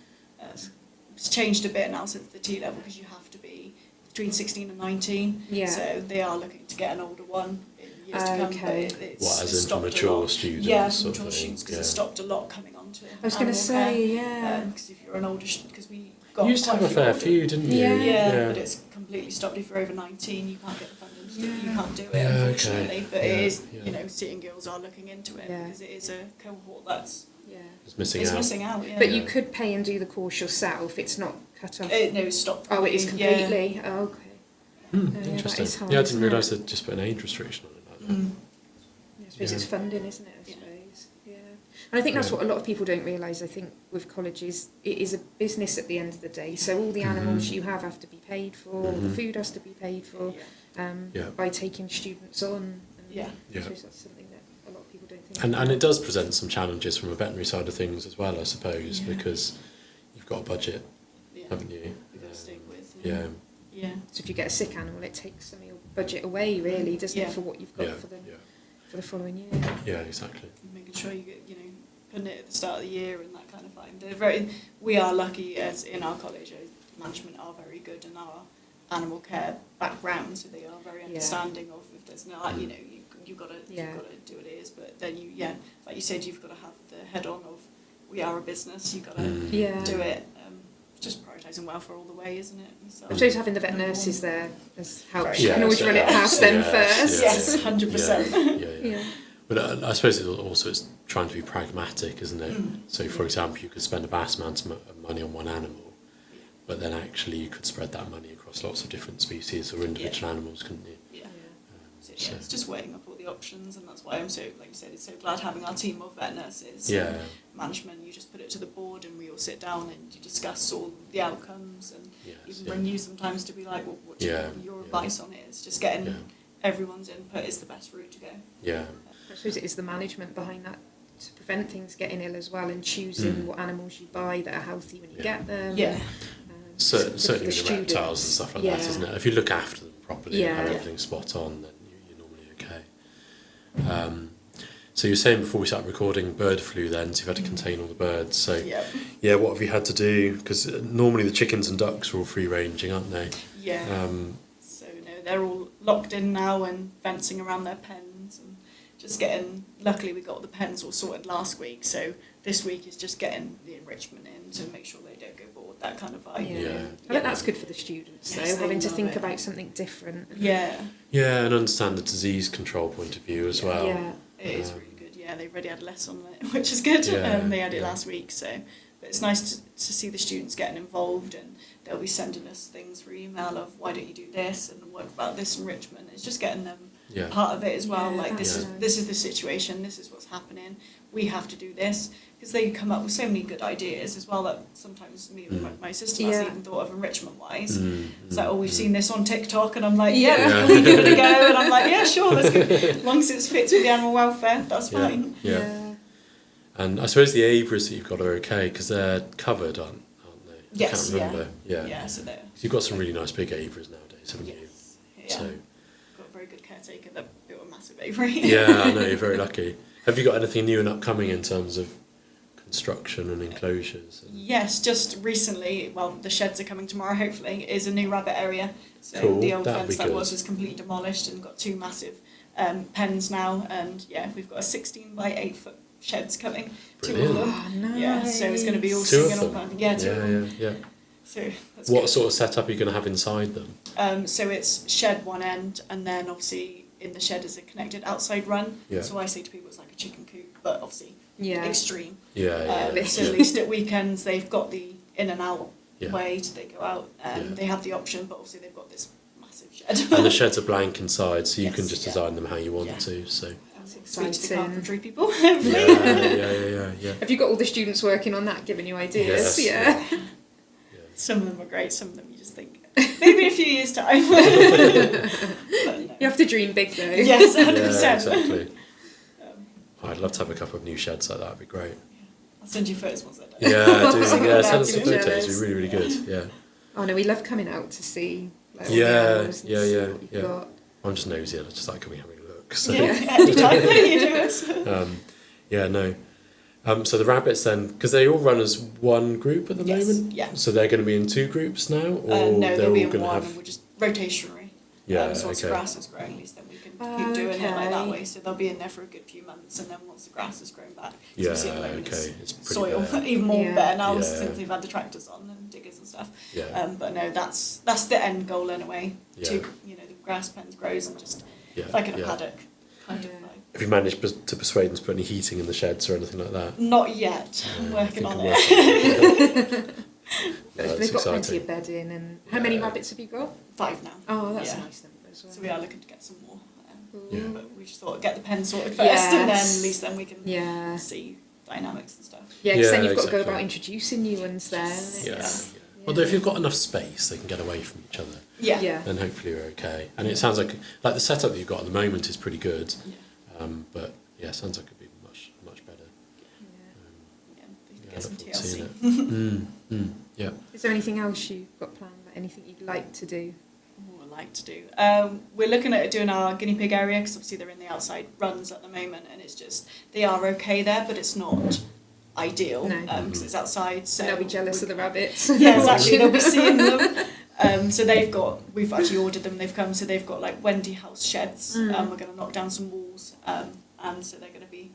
S3: It's changed a bit now since the T-level because you have to be between 16 and 19.
S2: Yeah.
S3: So they are looking to get an older one in years to come. But
S2: Okay.
S3: it's
S1: What, as in for
S3: stopped a
S1: mature
S3: lot.
S1: students?
S3: Yeah, for
S1: sort of
S3: mature
S1: thing?
S3: students because
S1: Yeah.
S3: it's stopped a lot coming onto
S2: I was going to say, yeah.
S3: Because if you're an older, because we got
S1: You used to
S3: quite
S1: have a fair
S3: older-
S1: few, didn't you?
S2: Yeah.
S3: Yeah, but it's completely stopped. If you're over 19, you can't get the funding to do it. You
S2: Yeah.
S3: can't do it,
S1: Yeah, okay.
S3: unfortunately. But
S1: Yeah,
S3: it is,
S1: yeah.
S3: Sitting Girls are looking into it
S2: Yeah.
S3: because it is a cohort that's
S2: Yeah.
S1: It's missing
S3: it's
S1: out.
S3: missing out. Yeah.
S2: But
S1: Yeah.
S2: you could pay and do the course yourself. It's not cut off.
S3: No, it's stopped.
S2: Oh, it is
S3: Yeah.
S2: completely. Oh, okay.
S1: Hmm,
S2: Yeah, that
S1: interesting.
S2: is hard,
S1: Yeah, I didn't
S2: isn't
S1: realise
S2: it?
S1: they'd just put an age restriction on it like that.
S3: Mm.
S2: Yeah, I suppose
S1: Yeah.
S2: it's funding, isn't it? I
S3: Yeah.
S2: suppose. Yeah. And I think that's
S1: Yeah.
S2: what a lot of people don't realise. I think with colleges, it is a business at the end of the day. So all the animals
S1: Mhm.
S2: you have to be paid for. All the
S1: Mhm.
S2: food has to be paid for.
S1: Yeah.
S2: By taking students on. And
S3: Yeah.
S2: I
S1: Yeah.
S2: suppose that's something that a lot of people don't think.
S1: And
S2: about.
S1: it does present some challenges from a veterinary side of things as well, I suppose,
S2: Yeah.
S1: because you've got a budget,
S3: Yeah.
S1: haven't you?
S3: You've got to stick with.
S1: Yeah.
S3: Yeah.
S2: So if you get a sick animal, it takes some of your budget away, really, doesn't
S3: Yeah.
S2: it, for what you've got
S1: Yeah.
S2: for the
S1: Yeah.
S2: following year.
S1: Yeah, exactly.
S3: Making sure you get, putting it at the start of the year and that kind of thing. We are lucky as in our college, management are very good in our animal care background, so they are very understanding of if there's not, you've got to do what it is. But then like you said, you've got to have the head on of we are a business. You've got to
S2: Yeah.
S3: do it. Just prioritising welfare all the way, isn't it? So,
S2: I suppose having the vet nurses there has helped. You
S1: Yeah,
S2: can always
S1: so
S2: run it
S1: helps.
S2: past them
S1: Yeah,
S2: first.
S1: yeah,
S3: Yes,
S1: yeah.
S3: 100%.
S1: Yeah, yeah.
S2: Yeah.
S1: But I suppose it's trying to be pragmatic, isn't it?
S3: Mm.
S1: So, for example, you could spend a vast amount of money on one animal, but then actually you could spread that money across lots of different species or individual animals, couldn't you?
S3: Yeah. So,
S1: So-
S3: it's just weighing up all the options, and that's why I'm so, like you said, it's so glad having our team of vet nurses.
S1: Yeah.
S3: Management, you just put it to the board and we all sit down and you discuss all the outcomes and
S1: Yes,
S3: even
S1: yeah.
S3: bring you sometimes to be like, well, what's
S1: Yeah,
S3: your
S1: yeah.
S3: advice on it? It's just getting
S1: Yeah.
S3: everyone's input is the best route to go.
S1: Yeah.
S2: I suppose it is the management behind that to prevent things getting ill as well, and choosing
S1: Mm.
S2: what animals you buy that are healthy when you
S1: Yeah.
S2: get them.
S3: Yeah.
S1: So,
S2: for
S1: certainly the
S2: students.
S1: reptiles and stuff like that,
S2: Yeah.
S1: isn't it? If you look after them properly and have
S2: Yeah.
S1: everything spot on, then you're normally okay. So you were saying before we started recording bird flu then, so you've had to contain all the birds. So
S3: Yeah.
S1: what have you had to do? Because normally the chickens and ducks are all free ranging, aren't they?
S3: Yeah. So they're all locked in now and fencing around their pens and just getting. Luckily, we got the pens all sorted last week, so this week is just getting the enrichment in to make sure they don't go bored. That kind of vibe.
S1: Yeah.
S2: I think that's good for the students,
S3: Yes,
S2: though,
S3: they
S2: having to
S3: love
S2: think
S3: it.
S2: about something different.
S3: Yeah.
S1: Yeah, and understand the disease control point of view as well.
S2: Yeah.
S3: It is really good. Yeah, they've already had a lesson on it, which is good.
S1: Yeah,
S3: They had it
S1: yeah.
S3: last week, so but it's nice to see the students getting involved, and they'll be sending us things through email of why don't you do this and what about this enrichment. It's just getting them part of it as well. Like this is the situation, this is what's happening. We have to do this, because they come up with so many good ideas as well that sometimes me and my sister hasn't even thought of enrichment wise. It's like, oh, we've seen this on TikTok, and I'm like, can we give it a go? And I'm like, yeah, sure, let's go. As long as it fits with the animal welfare, that's fine.
S1: And I suppose the aviaries that you've got are okay because they're covered, aren't they?
S3: Yes,
S1: I can't remember.
S3: Yeah, so they're...
S1: You've got some really nice big aviaries nowadays, haven't you?
S3: Yeah.
S1: So,
S3: got a very good caretaker that built a massive aviary.
S1: Yeah, I know, you're very lucky. Have you got anything new and upcoming in terms of construction and enclosures?
S3: Yes, just recently, well, the sheds are coming tomorrow, hopefully, is a new rabbit area. So
S1: cool.
S3: The old
S1: That'd
S3: fence
S1: be
S3: that
S1: good.
S3: was completely demolished, and got 2 massive pens now, and we've got a 16 by 8 foot sheds coming.
S1: Brilliant.
S3: 2 of them.
S2: Oh, nice.
S3: Yeah, so it's going to be all
S1: 2
S3: singing
S1: of
S3: all
S1: them?
S3: fun. Yeah, 2 of them.
S1: Yeah.
S3: So that's
S1: What
S3: good.
S1: sort of setup are you going to have inside them?
S3: So it's shed one end, and then obviously in the shed is a connected outside run.
S1: Yeah.
S3: So I say to people it's like a chicken coop, but obviously extreme.
S1: Yeah.
S3: So at least at weekends they've got the in and out
S1: Yeah.
S3: way to they go out. They have the option, but obviously they've got this massive shed.
S1: And the sheds are blank inside, so you can
S3: Yes,
S1: just
S3: yeah.
S1: design them how you want
S3: Yeah.
S1: to. So
S3: Speak to the
S2: Exciting.
S3: carpentry people.
S1: yeah.
S2: Have you got all the students working on that, giving you ideas?
S1: Yes.
S2: Yeah.
S3: Some of them are great. Some of them you just think maybe in a few years' time. But no.
S2: You have to dream big though.
S3: Yes, 100%.
S1: Yeah, exactly. I'd love to have a couple of new sheds like that. That'd be great.
S3: I'll send you photos once I do.
S1: Yeah,
S3: Send
S1: send us some
S2: jealous.
S1: photos. It'd be really, really good. Yeah.
S2: Oh no, we love coming out to see. Like, all
S1: Yeah,
S2: the animals and
S1: yeah,
S2: see
S1: yeah,
S2: what you've
S1: yeah.
S2: got.
S1: I'm just nosy. I just like coming having a look. So.
S3: Yeah, anytime you do it.
S1: Yeah, no. So the rabbits then, because they all run as one group at the
S3: Yes,
S1: moment.
S3: yeah.
S1: So they're going to be in 2 groups now, or
S3: No,
S1: they're
S3: they'll
S1: all
S3: be in
S1: going to
S3: one,
S1: have.
S3: and we're just rotationary.
S1: Yeah,
S3: So once the
S1: okay.
S3: grass is growing, at least then we can keep doing it like that
S2: Okay.
S3: way. So they'll be in there for a good few months, and then once the grass has grown back,
S1: Yeah,
S3: obviously at the moment
S1: okay. It's pretty
S3: soil
S1: bare.
S3: even more
S2: Yeah.
S3: better now
S1: Yeah.
S3: since they've had the tractors on and diggers and stuff.
S1: Yeah.
S3: But no, that's the end goal in a way.
S1: Yeah.
S3: To the grass pens grows and just
S1: Yeah,
S3: like in a
S1: yeah.
S3: paddock kind of
S2: Yeah.
S3: like.
S1: Have you managed to persuade them to put any heating in the sheds or anything like that?
S3: Not yet. I'm
S1: I
S3: working
S1: think
S3: on
S1: I'm
S3: it.
S1: working on it.
S2: They've
S1: That's
S2: got plenty
S1: exciting.
S2: of bedding, and how many
S1: Yeah.
S2: rabbits have you got?
S3: 5 now.
S2: Oh, that's
S3: Yeah.
S2: a nice number as well.
S3: So we are looking to get some more.
S1: Yeah.
S3: But we just thought get the pen sorted first, and then
S2: Yes.
S3: at least then we can
S2: Yeah.
S3: see dynamics and stuff.
S2: Yeah, because then
S1: Yeah,
S2: you've got to go
S1: exactly.
S2: about introducing new ones there.
S3: Yes.
S1: Yeah.
S3: Yeah.
S1: Although if you've got enough space, they can get away from each other.
S3: Yeah.
S2: Yeah.
S1: Then hopefully we're okay. And it sounds like the setup that you've got at the moment is pretty good. But yeah, it sounds like it'd be much better.
S3: Yeah, we can
S1: Yeah, I
S3: get some
S1: look forward to seeing
S3: TLC.
S1: it. Yeah.
S2: Is there anything else you've got planned? Like anything you'd like to do?
S3: What I like to do. We're looking at doing our guinea pig area because obviously they're in the outside runs at the moment, and it's just they are okay there, but it's not ideal
S2: No.
S3: because it's outside. So
S2: And they'll be jealous of the rabbits.
S3: Yeah, exactly. They'll be seeing them. So we've actually ordered them. They've come. So they've got like Wendy house sheds. We're going to knock down some walls, and so they're going to be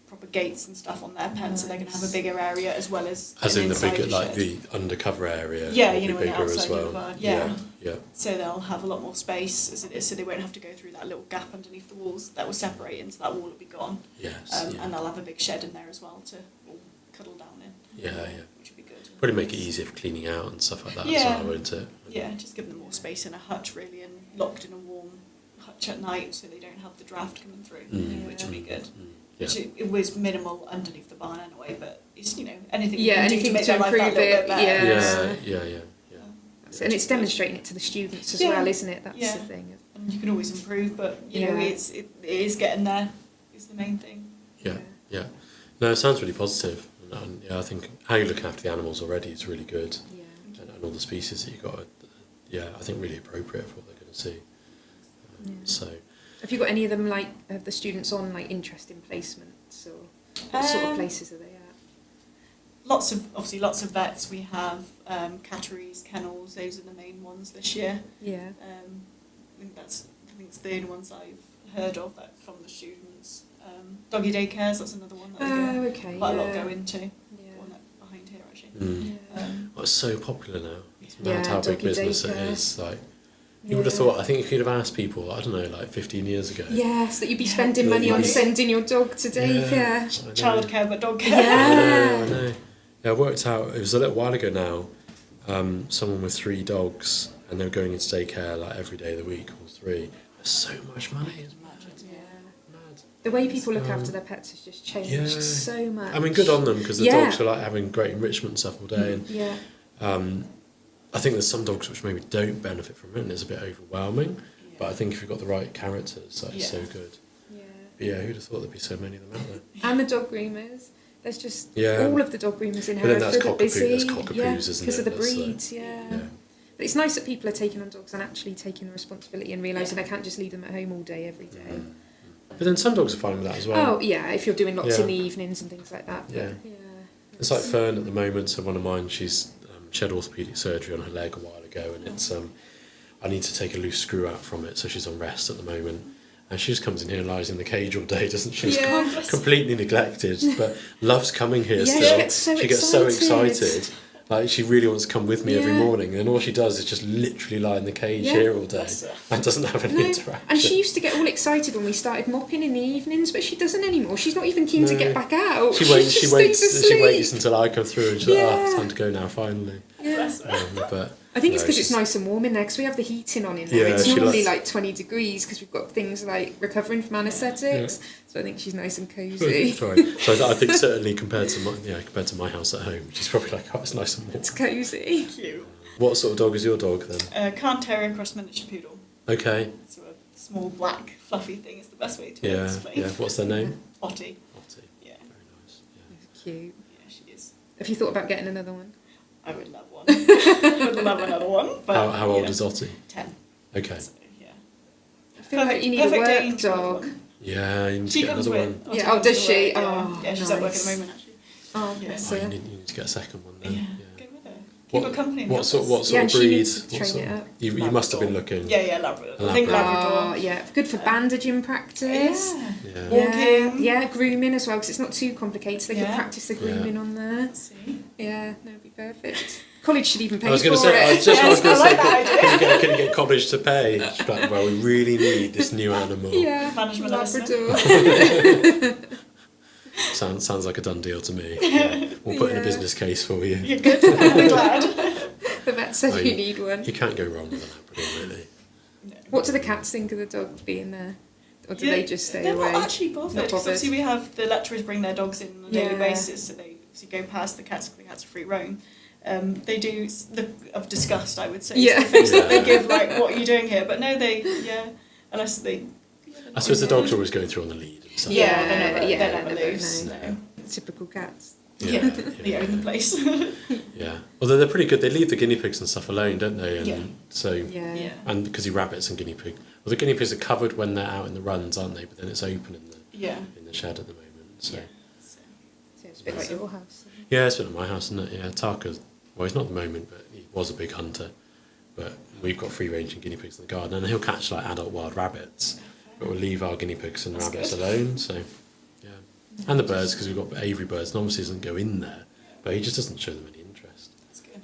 S3: proper gates and stuff on their pen. So they're going to have a bigger area as well as an
S1: In the
S3: inside
S1: bigger, like
S3: shed.
S1: the undercover area.
S3: Yeah,
S1: will
S3: you know,
S1: be
S3: on the
S1: bigger as
S3: outside
S1: well.
S3: of the barn, yeah.
S1: Yeah.
S3: So they'll have a lot more space as it is, so they won't have to go through that little gap underneath the walls that will separate, and so that wall will be gone.
S1: Yes. Yeah.
S3: And they'll have a big shed in there as well to all cuddle down in.
S1: Yeah.
S3: Which would be good.
S1: Probably make it easier for cleaning out and stuff like that
S3: Yeah.
S1: as well, won't it?
S3: Yeah, just give them more space in a hutch really, and locked in a warm hutch at night, so they don't have the draft coming through, which would be good.
S1: Yeah.
S3: Which it was minimal underneath the barn anyway, but it's anything we
S2: Yeah,
S3: can do
S2: anything
S3: to make
S2: to
S3: their life that
S2: improve
S3: little
S2: it,
S3: bit better.
S2: yeah.
S1: Yeah.
S2: And it's demonstrating it to the students as
S3: Yeah.
S2: well, isn't it? That's
S3: Yeah.
S2: the thing.
S3: And you can always improve, but you know
S2: Yeah.
S3: it is getting there. Is the main thing.
S1: Yeah. No, it sounds really positive. And yeah, I think how you're looking after the animals already is really good.
S2: Yeah.
S1: And all the species that you've got, I think really appropriate for what they're going to see. So,
S2: Have you got any of them have the students on interesting placements, or what sort of places are they at?
S3: Lots of vets. We have catteries, kennels. Those are the main ones this year.
S2: Yeah.
S3: I think it's the only ones I've heard of from the students. Doggy daycares. That's another one that they
S2: Oh, okay.
S3: quite a lot go into.
S2: Yeah.
S3: One behind here actually.
S2: Yeah.
S1: it's so popular now. It's mad
S2: Yeah,
S1: how big
S2: doggy
S1: business it
S2: daycare.
S1: is. Like, you would have thought, I think if you'd have asked people, I don't know, 15 years ago.
S2: Yes, that you'd be
S3: Yeah.
S2: spending money on
S1: Yeah.
S2: sending your dog to daycare.
S1: I know.
S3: Childcare, but dog care.
S2: Yeah.
S1: I know. Yeah, I worked out, it was a little while ago now, someone with 3 dogs, and they were going into daycare like every day of the week, all 3. There's so much money, it's mad. Mad.
S2: The way people look after their pets has just changed so much.
S1: I mean, good on them, because the dogs are like having great enrichment and stuff all day. And, I think there's some dogs which maybe don't benefit from it, and it's a bit overwhelming. But I think if you've got the right characters, that's so good. But who'd have thought there'd be so many of them out there?
S2: And the dog groomers. There's just all of the dog groomers in Hereford
S1: that's
S2: are busy.
S1: That's cockapoos, isn't it?
S2: Because of the
S1: That's
S2: breeds, But it's nice that people are taking on dogs and actually taking the responsibility and realising they can't just leave them at home all day, every day.
S1: But then some dogs are fine with that as well.
S2: Oh, yeah, if you're doing lots in the evenings and things like that.
S1: Yeah. It's like Fern at the moment, so one of mine, she had orthopaedic surgery on her leg a while ago, and it's I need to take a loose screw out from it, so she's on rest at the moment. And she just comes in here and lies in the cage all day, doesn't she? She's completely neglected, but loves coming here still. She gets so excited. Like, she really wants to come with me every morning, and all she does is just literally lie in the cage here all day and doesn't have any interaction.
S2: And she used to get all excited when we started mopping in the evenings, but she doesn't anymore. She's not even keen to get back out.
S1: She waits until I come through, and she's like, it's time to go now, finally. But
S2: I think it's because it's nice and warm in there, because we have the heating on in there. It's normally like 20 degrees, because we've got things like recovering from anaesthetics. So I think she's nice and cosy.
S1: So I think certainly compared to my house at home, she's probably like, it's nice and warm.
S2: It's cosy.
S3: Cute.
S1: What sort of dog is your dog then?
S3: Cairn Terrier cross miniature poodle.
S1: Okay.
S3: So a small black fluffy thing is the best way to explain.
S1: Yeah. What's their name?
S3: Ottie.
S1: Yeah. Very nice. Yeah.
S2: Cute.
S3: Yeah, she is.
S2: Have you thought about getting another one?
S3: I would love one. I would love another one. But
S1: how old is Ottie?
S3: 10.
S1: Okay.
S3: So,
S2: I feel like you need a work dog.
S1: Yeah, you need to get another one.
S2: Yeah. Oh, does she?
S3: Yeah, she's at work at the moment actually.
S2: Oh, bless her.
S1: You need to get a second one then.
S3: Yeah. Go with her. Keep her company.
S1: What sort of
S2: and she
S1: breed?
S2: needs to train it up.
S1: You must have been looking.
S3: Yeah, Labrador. I think Labrador.
S2: Yeah, good for bandaging practice.
S3: Yeah. Walking.
S2: Yeah, grooming as well, because it's not too complicated. So they can practice the grooming on there.
S3: See?
S2: Yeah, that would be perfect. College should even pay
S1: for it. Can you get college to pay? Like, well, we really need this new animal.
S2: Yeah,
S3: management
S2: Labrador.
S1: Sounds like a done deal to me. Yeah. We'll put in a business case for you.
S3: You're good. I'm glad.
S2: The vet said you need one.
S1: You can't go wrong with an Labrador, really.
S2: No. What do the cats think of the dog being there? Or do they just stay away?
S3: They're not actually bothered. Because obviously we have the lecturers bring their dogs in on a daily basis, so they obviously go past the cats because the cats are free roam. They do look of disgust, I would say.
S2: Yeah.
S3: The face that they give, like, what are you doing here? But no, unless they...
S1: I suppose the dogs are always going through on the lead and stuff.
S3: They're never loose. No.
S2: Typical cats.
S3: Yeah, they own the place.
S1: Yeah. Although they're pretty good. They leave the guinea pigs and stuff alone, don't they? And and because the rabbits and guinea pig... Well, the guinea pigs are covered when they're out in the runs, aren't they? But then it's open in the shed at the moment. So
S2: it's a bit like your house.
S1: Yeah, it's been at my house, isn't it? Yeah, Tarka's... Well, he's not at the moment, but he was a big hunter. But we've got free-ranging guinea pigs in the garden, and he'll catch like adult wild rabbits. But we'll leave our guinea pigs and rabbits alone. So, yeah, and the birds, because we've got aviary birds, and obviously doesn't go in there, but he just doesn't show them any interest.
S3: That's good.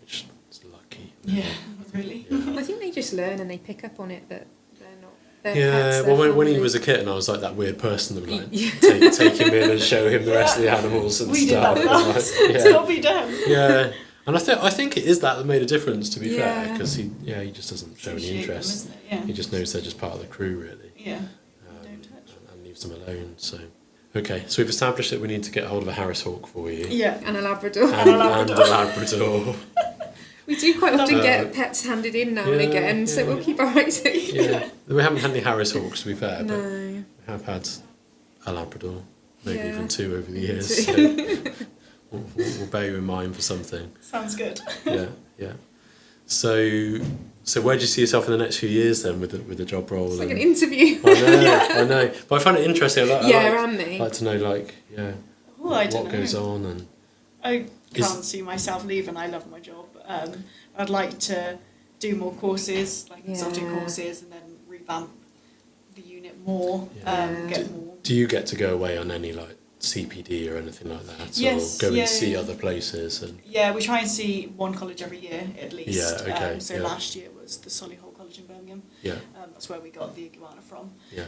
S1: Which is lucky.
S3: Yeah, really.
S2: I think they just learn and they pick up on it that they're not.
S1: Yeah, well, when he was a kitten, I was like that weird person that would like take him in and show him the rest of the animals and stuff.
S3: We did that till we done.
S1: Yeah, and I think it is that made a difference, to be fair, because he just doesn't show any interest. He just knows they're just part of the crew, really.
S3: Yeah.
S1: Don't touch. And leaves them alone. So, okay, so we've established that we need to get hold of a Harris Hawk for you.
S2: Yeah, and a Labrador.
S1: And a Labrador.
S2: We do quite often get pets handed in now and again, so we'll keep our eyes open.
S1: Yeah, we haven't had any Harris Hawks, to be fair, but
S2: No.
S1: we have had a Labrador, maybe even 2 over the years. So we'll bear you in mind for something.
S3: Sounds good.
S1: Yeah. So where do you see yourself in the next few years then with the job role?
S2: It's like an interview.
S1: I know. But I find it interesting.
S2: I
S1: like to know, what goes on. And
S3: I can't see myself leaving. I love my job. I'd like to do more courses, like consulting courses, and then revamp the unit more. Get more.
S1: Do you get to go away on any CPD or anything like that?
S3: Yes,
S1: or go and see other places? And
S3: yeah, we try and see one college every year at least.
S1: Yeah, okay.
S3: So last year was the Solihull College in Birmingham.
S1: Yeah.
S3: That's where we got the iguana from.
S1: Yeah.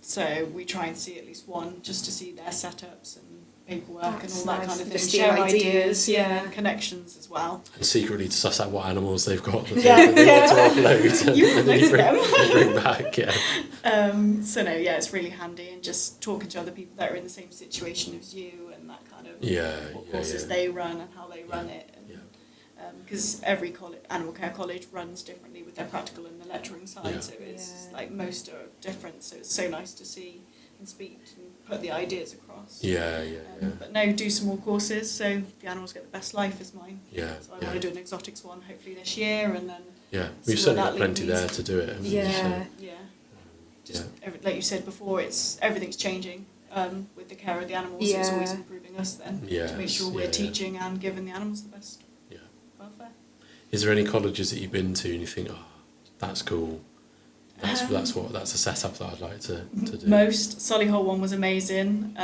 S3: So we try and see at least one just to see their setups and paperwork and
S2: That's
S3: all that
S2: nice.
S3: kind of thing.
S2: Just
S3: Share
S2: steal
S3: ideas,
S2: ideas, yeah.
S3: connections as well.
S1: And secretly to suss out what animals they've got that
S3: Yeah,
S1: they
S3: yeah.
S1: want to offload.
S3: You
S1: And then you
S3: offload
S1: bring back, yeah.
S3: So no, yeah, it's really handy, and just talking to other people that are in the same situation as you, and that kind of what courses they run and how they run it. Because every animal care college runs differently with their practical and the lecturing side, so it's like most are different. So it's so nice to see and speak and put the ideas across. But no, do some more courses so the animals get the best life is mine. So I want to do an exotics one hopefully this year, and then
S1: we've certainly got plenty there to do it.
S3: Just like you said before, everything's changing with the care of the animals. So it's always improving us then to make sure we're teaching and giving the animals the best welfare.
S1: Is there any colleges that you've been to and you think, oh, that's cool? That's a setup that I'd like to do.
S3: Most Solihull one was amazing.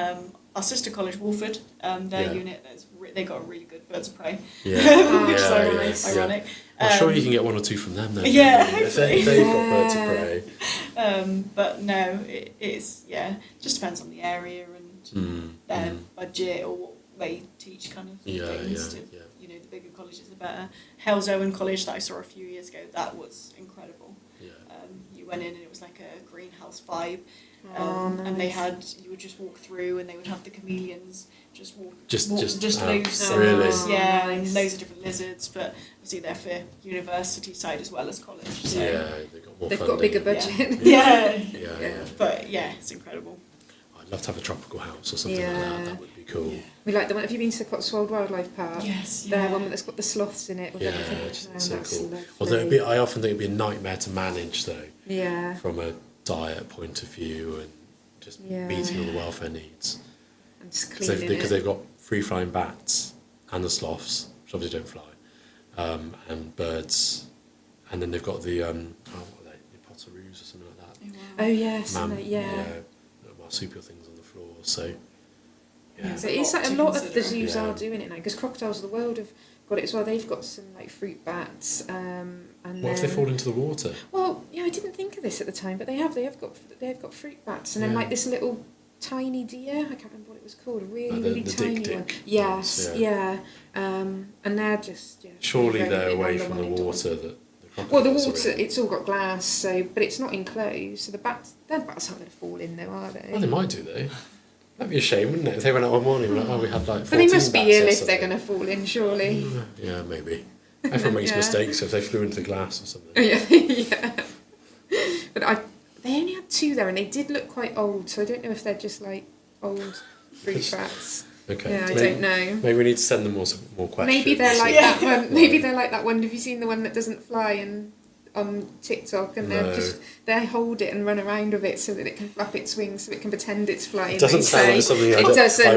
S3: Our sister college, Wolford, their unit, they got a really good birds of prey, which is ironic.
S1: I'm sure you can get one or two from them then.
S3: Hopefully.
S1: If they've got birds of prey.
S3: But no, it's just depends on the area and their budget or what they teach kind of things. You know, the bigger colleges the better. Hales Owen College that I saw a few years ago, that was incredible. You went in and it was like a greenhouse vibe.
S2: Nice.
S3: And they you would just walk through and they would have the chameleons just
S1: just
S3: loose.
S1: Really?
S3: And loads of different lizards, but obviously they're for university side as well as college. So.
S2: They've got a bigger budget.
S3: But it's incredible.
S1: I'd love to have a tropical house or something like that. That would be cool.
S2: We like the one. Have you been to the Cotswold Wildlife Park?
S3: Yes.
S2: The one that's got the sloths in it. With everything.
S1: So
S2: That's
S1: cool.
S2: lovely.
S1: Although I often think it'd be a nightmare to manage though.
S2: Yeah.
S1: From a diet point of view and just meeting all the welfare needs.
S2: And just cleaning
S1: Because they've got free flying bats and the sloths, which obviously don't fly, and birds, and then they've got the what are they? The potoroos or something like that.
S3: Oh, wow.
S2: Oh yes,
S1: marsupial things on the floor. So
S2: so it's like a lot of the zoos are doing it now, because Crocodiles of the World have got it as well. They've got some like fruit bats. And
S1: what if they fall into the water?
S2: Well, I didn't think of this at the time, but they have got fruit bats, and then like this little tiny deer. I can't remember what it was called. A really tiny one. Yes, and they're just
S1: Surely they're away from the water that.
S2: Well, the water, it's all got glass, but it's not enclosed, so the bats aren't going to fall in though, are they?
S1: Well, they might do though. That'd be a shame, wouldn't it? If they went out one morning, we had like 14
S2: But they must be
S1: bats
S2: ill
S1: or
S2: if
S1: something.
S2: they're going to fall in, surely.
S1: Yeah, maybe. Everyone makes mistakes if they flew into the glass or something.
S2: But they only had 2 there, and they did look quite old, so I don't know if they're just like old fruit bats.
S1: Okay.
S2: Yeah, I don't know.
S1: Maybe we need to send them more questions.
S2: Maybe they're like that one. Maybe they're like that one. Have you seen the one that doesn't fly on TikTok? And they hold it and run around with it so that it can flap its wings, so it can pretend it's flying.
S1: It doesn't sound like something I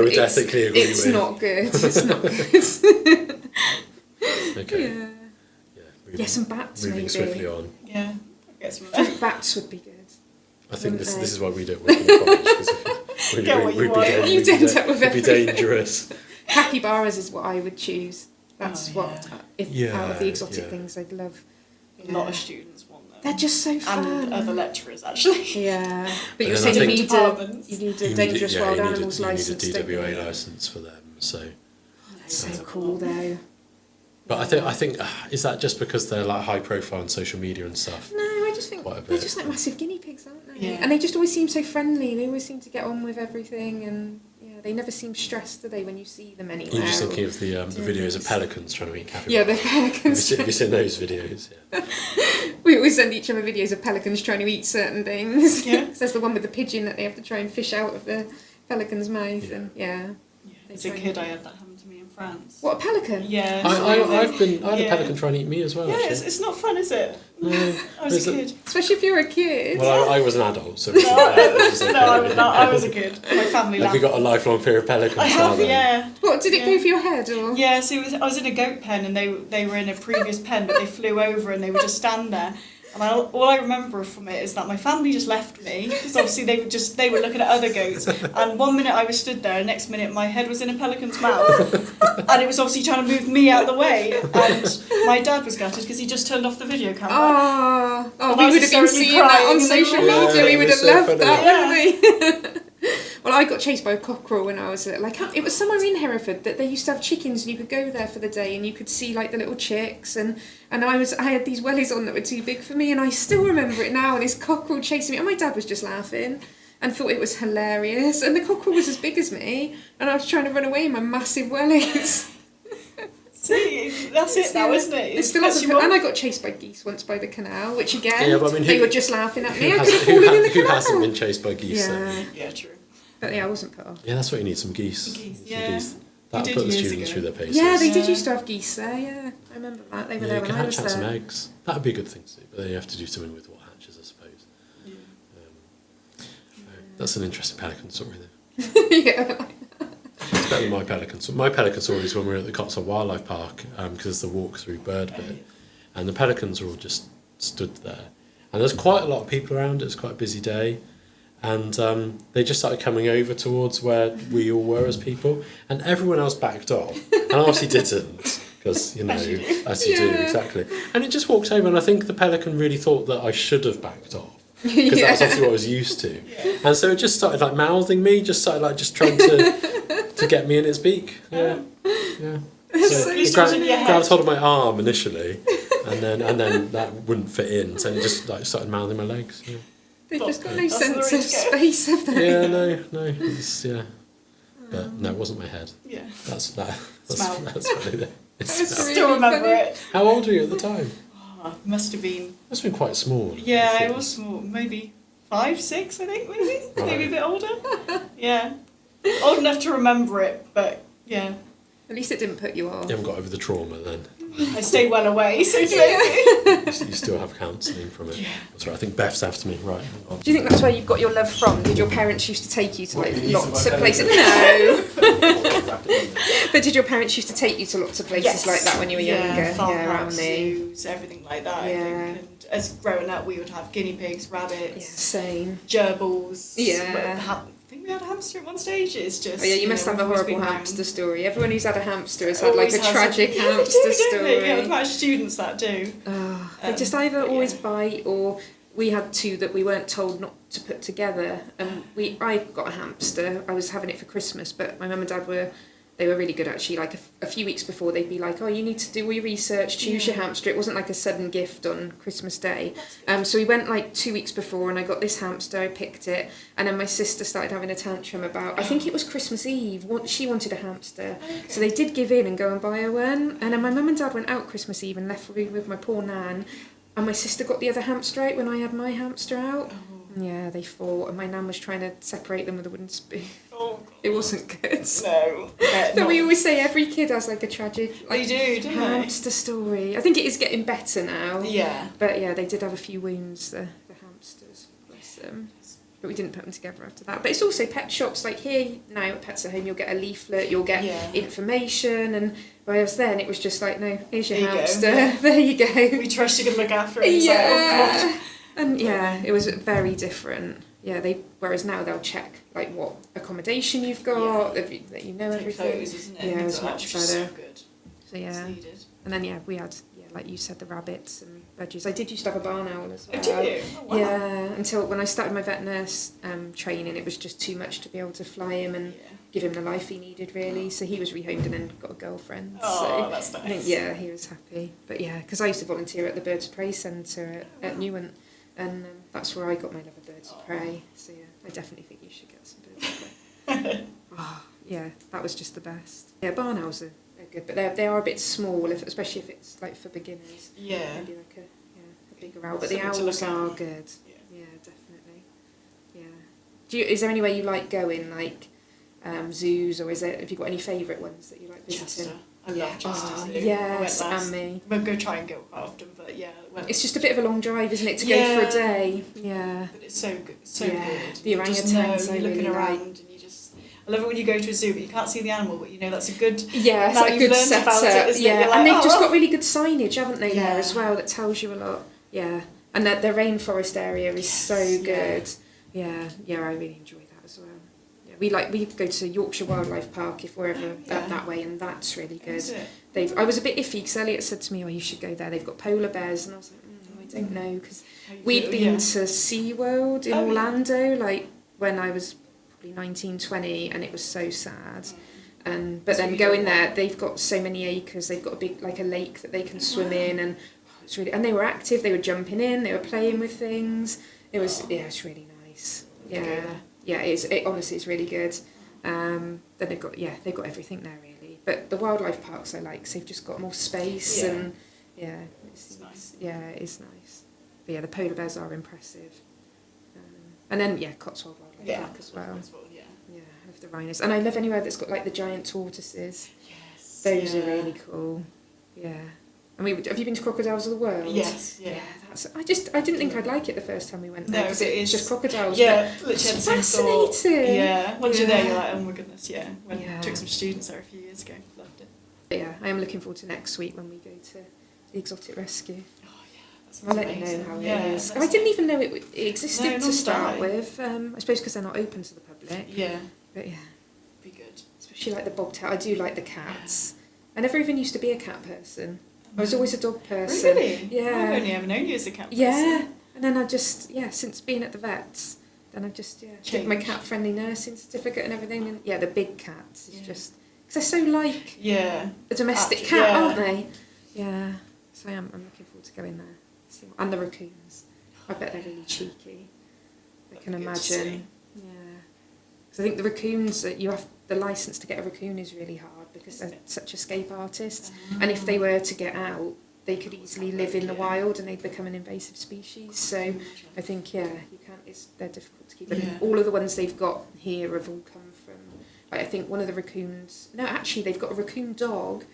S1: would ethically agree with.
S2: It's not good. It's not good.
S1: Okay.
S2: Some bats.
S1: Moving swiftly on.
S3: Yeah. I guess
S2: Fruit bats would be good.
S1: I think this is why we don't work in the college, because
S2: You'd end up with
S1: it'd be
S2: everything.
S1: dangerous.
S2: Capybaras is what I would choose. That's out of the exotic things I'd love.
S3: A lot of students want them.
S2: They're just so fun.
S3: And other lecturers, actually.
S2: Yeah. But you're
S1: then
S2: saying
S1: I
S2: you need a dangerous wild animals licence.
S1: You need a DWA licence for them. So
S2: that's so cool though.
S1: But I think is that just because they're like high profile on social media and stuff?
S2: No, I just think they're just like massive guinea pigs, aren't they?
S3: Yeah.
S2: And they just always seem so friendly. They always seem to get on with everything, and they never seem stressed, do they, when you see them anywhere?
S1: You're just thinking of the videos of pelicans trying to eat capybaras.
S2: Yeah, the pelicans.
S1: Have you seen those videos? Yeah.
S2: We always send each other videos of pelicans trying to eat certain things.
S3: Yeah.
S2: There's the one with the pigeon that they have to try and fish out of the pelican's mouth, and
S3: As a kid, I had that happen to me in France.
S2: What, a pelican?
S3: Yeah.
S1: I had a pelican trying to eat me as well.
S3: Yeah,
S1: actually.
S3: it's not fun, is it?
S1: No.
S3: I was a kid.
S2: Especially if you're a kid.
S1: Well, I was an adult, so.
S3: No, I was not. I was a kid. My family laughed.
S1: Have you got a lifelong fear of pelicans?
S3: I have, yeah.
S2: What, did it go for your head, or?
S3: Yeah, so I was in a goat pen, and they were in a previous pen, but they flew over and they would just stand there. And all I remember from it is that my family just left me, because obviously they were looking at other goats. And one minute I was stood there, and next minute my head was in a pelican's mouth, and it was obviously trying to move me out of the way. And my dad was gutted because he just turned off the video camera.
S2: We would have been seeing that on social media. We would have loved that, wouldn't we? Well, I got chased by a cockerel when I was little. Like, it was somewhere in Hereford that they used to have chickens, and you could go there for the day, and you could see like the little chicks. And I had these wellies on that were too big for me, and I still remember it now. And this cockerel chasing me, and my dad was just laughing and thought it was hilarious. And the cockerel was as big as me, and I was trying to run away in my massive wellies.
S3: See, that's it now, isn't it?
S2: It's still and I got chased by geese once by the canal, which again,
S1: Yeah, but I mean,
S2: they were just laughing at me. I
S1: Who,
S2: could have fallen in the
S1: who
S2: canal.
S1: hasn't been chased by geese?
S2: Yeah.
S3: Yeah, true.
S2: But yeah, I wasn't put off.
S1: Yeah, that's what you need, some geese.
S3: Geese,
S1: Some
S3: yeah.
S1: geese.
S3: We
S1: That'll
S3: did
S1: put the
S3: years
S1: students
S3: ago.
S1: through their paces.
S2: Yeah, they did
S3: Yeah.
S2: used to have geese there, yeah. I remember that. They were
S1: Yeah,
S2: there
S1: you
S2: when
S1: can
S2: I was
S1: hatch out some
S2: there.
S1: eggs. That would be a good thing to do, but then you have to do something with what hatches, I suppose.
S3: Yeah.
S1: That's an interesting pelican story, though.
S2: Yeah.
S1: It's better than my pelican. So my pelican story is when we were at the Cotswold Wildlife Park, because the walk through bird bit, and the pelicans were all just stood there. And there's quite a lot of people around. It was quite a busy day, and they just started coming over towards where we all were as people, and everyone else backed off, and I obviously didn't. Because, you know, as you do,
S2: Yeah.
S1: exactly. And it just walked over, and I think the pelican really thought that I should have backed off. Because that was obviously what I was used to.
S3: Yeah.
S1: And so it just started like mouthing me, just trying to get me in its beak. Yeah. Yeah. So
S3: At least
S1: it
S3: it wasn't your head.
S1: grabbed hold of my arm initially, and then that wouldn't fit in, so it just like started mouthing my legs. Yeah,
S2: They've just got no
S3: That's the
S2: sense
S3: way
S2: of
S3: to go.
S2: space, have they?
S1: yeah, no, it's, yeah. But no, it wasn't my head.
S3: Yeah.
S1: That's
S3: Smell.
S1: funny. There.
S3: I
S1: It's smell.
S2: really
S3: still remember
S2: funny.
S3: it.
S1: How old were you at the time?
S3: Oh, must have been.
S1: Must have been quite small.
S3: Yeah, it was small. Maybe 5, 6, I think, maybe.
S1: Right.
S3: Maybe a bit older. Yeah. Old enough to remember it, but yeah.
S2: At least it didn't put you off.
S1: You haven't got over the trauma then.
S3: I stay well away, so maybe.
S1: You still have counselling from it. That's right. I think Beth's after me. Right. hang on.
S2: Do you think that's where you've got your love from? Did your parents used to take you to like lots of places? No. But did your parents used to take you to lots of places like that when you were younger?
S3: Farmhouse,
S2: around me.
S3: zoos, everything like that.
S2: Yeah.
S3: I think. And as growing up, we would have guinea pigs,
S2: Yeah,
S3: rabbits,
S2: same.
S3: gerbils.
S2: Yeah.
S3: I think we had a hamster at one stage. It's just.
S2: Oh yeah, you must have a
S3: we've always
S2: horrible
S3: been
S2: hamster
S3: round.
S2: story. Everyone who's had a hamster has had like
S3: Always
S2: a
S3: has
S2: tragic
S3: Yeah,
S2: hamster
S3: they do, don't they?
S2: story.
S3: Yeah, with my students that do.
S2: Oh, they just
S3: Um,
S2: either
S3: but
S2: always
S3: yeah.
S2: bite, or we had two that we weren't told not to put together. And I got a hamster. I was having it for Christmas, but my mum and dad were really good actually. Like a few weeks before, they'd be like, "Oh, you need to do all your research, choose your hamster." It wasn't like a sudden gift on Christmas Day. So we went like 2 weeks before, and I got this hamster. I picked it, and then my sister started having a tantrum about. I think it was Christmas Eve. She wanted a hamster, so they did give in and go and buy her one. And then my mum and dad went out Christmas Eve and left me with my poor nan. And my sister got the other hamster out when I had my hamster out. Yeah, they fought, and my nan was trying to separate them with a wooden spoon.
S3: Oh,
S2: It wasn't good.
S3: no.
S2: But we always say every kid has like a tragic
S3: They do, don't they?
S2: hamster story. I think it is getting better now.
S3: Yeah.
S2: But yeah, they did have a few wounds, the hamsters. Bless them. But we didn't put them together after that. But it's also pet shops. Like here now at Pets at Home, you'll get a leaflet, you'll get
S3: Yeah.
S2: information. And whereas then it was just like, no, here's your
S3: There you go.
S2: hamster.
S3: Yeah.
S2: There you go.
S3: We trust you can look after it. It's like, oh, God.
S2: And yeah, it was very different. Yeah, whereas now they'll check like what accommodation you've got, that you know everything.
S3: Clothes, isn't it?
S2: Yeah, it was
S3: Things like that,
S2: much
S3: which is
S2: better.
S3: So good.
S2: So yeah,
S3: It's needed.
S2: and then yeah, we had like you said, the rabbits and veggies. I did used to have a barn owl as well.
S3: Oh, do you? Oh, wow.
S2: Yeah, until when I started my vet nurse training, it was just too much to be able to fly him and
S3: Yeah.
S2: give him the life he needed really. So he was rehomed and then got a girlfriend.
S3: Oh,
S2: so
S3: that's nice.
S2: I think he was happy. But yeah, because I used to volunteer at the Birds of Prey Centre at Newent, and that's where I got my love of birds of prey. So yeah, I definitely think you should get some birds of prey. Oh, yeah, that was just the best. Yeah, barn owls are good, but they are a bit small, especially if it's like for beginners.
S3: Yeah.
S2: Maybe like a bigger owl, but the
S3: Something to
S2: owls
S3: look at.
S2: are good.
S3: Yeah.
S2: Yeah, definitely. Yeah. Is there any way you like going, like zoos, or have you got any favourite ones that you like visiting?
S3: Chester. I
S2: Yeah.
S3: love Chester
S2: Oh,
S3: Zoo.
S2: yes,
S3: I went
S2: and me.
S3: We'll go try and go quite often, but yeah.
S2: It's just a bit of a long drive, isn't it, to go for a day? Yeah.
S3: But it's so good. So
S2: Yeah,
S3: good.
S2: the
S3: You just know,
S2: orangutans I
S3: you're looking
S2: really
S3: around
S2: like.
S3: and you just. I love it when you go to a zoo, but you can't see the animal, but you know that's a good.
S2: Yeah,
S3: now
S2: it's a
S3: you've
S2: good
S3: learned about
S2: setup.
S3: it, isn't it?
S2: Yeah,
S3: You're like,
S2: and they've
S3: oh,
S2: just
S3: well.
S2: got really good signage, haven't they, there
S3: Yeah.
S2: as well, that tells you a lot. Yeah, and the rainforest area is so
S3: Yes,
S2: good. Yeah, I really enjoy that as well. Yeah, we go to Yorkshire Wildlife Park if we're ever up that way, and that's really good.
S3: Is it?
S2: I was a bit iffy because Elliot said to me, "Oh, you should go there. They've got polar bears," and I was like, "I don't know," because
S3: How you
S2: we'd
S3: feel,
S2: been
S3: yeah.
S2: to SeaWorld in
S3: Oh, yeah.
S2: Orlando, like when I was probably 1920, and it was so sad. But then going there, they've got so many acres. They've got a big, like a lake that they can swim in, and it's really. And they were active. They were jumping in. They were playing with things. It was it's really nice. Yeah, yeah. It honestly is really good. Then they've got everything there really. But the wildlife parks I like, 'cause they've just got more space and it's
S3: nice.
S2: Yeah, it is nice. But yeah, the polar bears are impressive. And then Cotswold Wildlife Park as well. Yeah, with the rhinos. And I love anywhere that's got like the giant tortoises.
S3: Yes.
S2: Those are really cool. Yeah. And have you been to Crocodiles of the World?
S3: Yes. Yeah.
S2: I didn't think I'd like it the first time we went there.
S3: No,
S2: because it's just crocodiles.
S3: Yeah,
S2: but
S3: literally
S2: it's
S3: had the same thought.
S2: fascinating.
S3: Yeah. Once you're there, you're like, oh my goodness, yeah.
S2: Yeah.
S3: Took some students there a few years ago. Loved it.
S2: But yeah, I am looking forward to next week when we go to the exotic rescue.
S3: Oh yeah, that sounds
S2: I'll let you
S3: amazing.
S2: know how
S3: Yeah,
S2: it is. I didn't even know it existed
S3: No,
S2: to
S3: nor
S2: start
S3: did I.
S2: with. I suppose because they're not open to the public.
S3: Yeah,
S2: But yeah,
S3: be good.
S2: especially like the bobtail. I do like the cats. I never even used to be a cat person. I was always a dog person.
S3: Really?
S2: Yeah.
S3: I've only ever known you as a cat person.
S2: Yeah. And then I just, since being at the vets, then I just, took my
S3: Changed.
S2: cat-friendly nursing certificate and everything. And the big cats is just, because they're so like
S3: Yeah.
S2: a domestic
S3: Actually,
S2: cat,
S3: yeah.
S2: aren't they? Yeah. So I'm looking forward to going there. And the raccoons. I bet they're really cheeky. I can
S3: That'd be good to
S2: imagine.
S3: see.
S2: Yeah. Because I think the raccoons, the licence to get a raccoon is really hard because they're such escape artists. And if they were to get out, they could easily live in the wild and they'd become an invasive species. So I think, you can't, they're difficult to keep. And all of the ones they've got here have all come from, like, I think one of the raccoons, no, actually they've got a raccoon dog,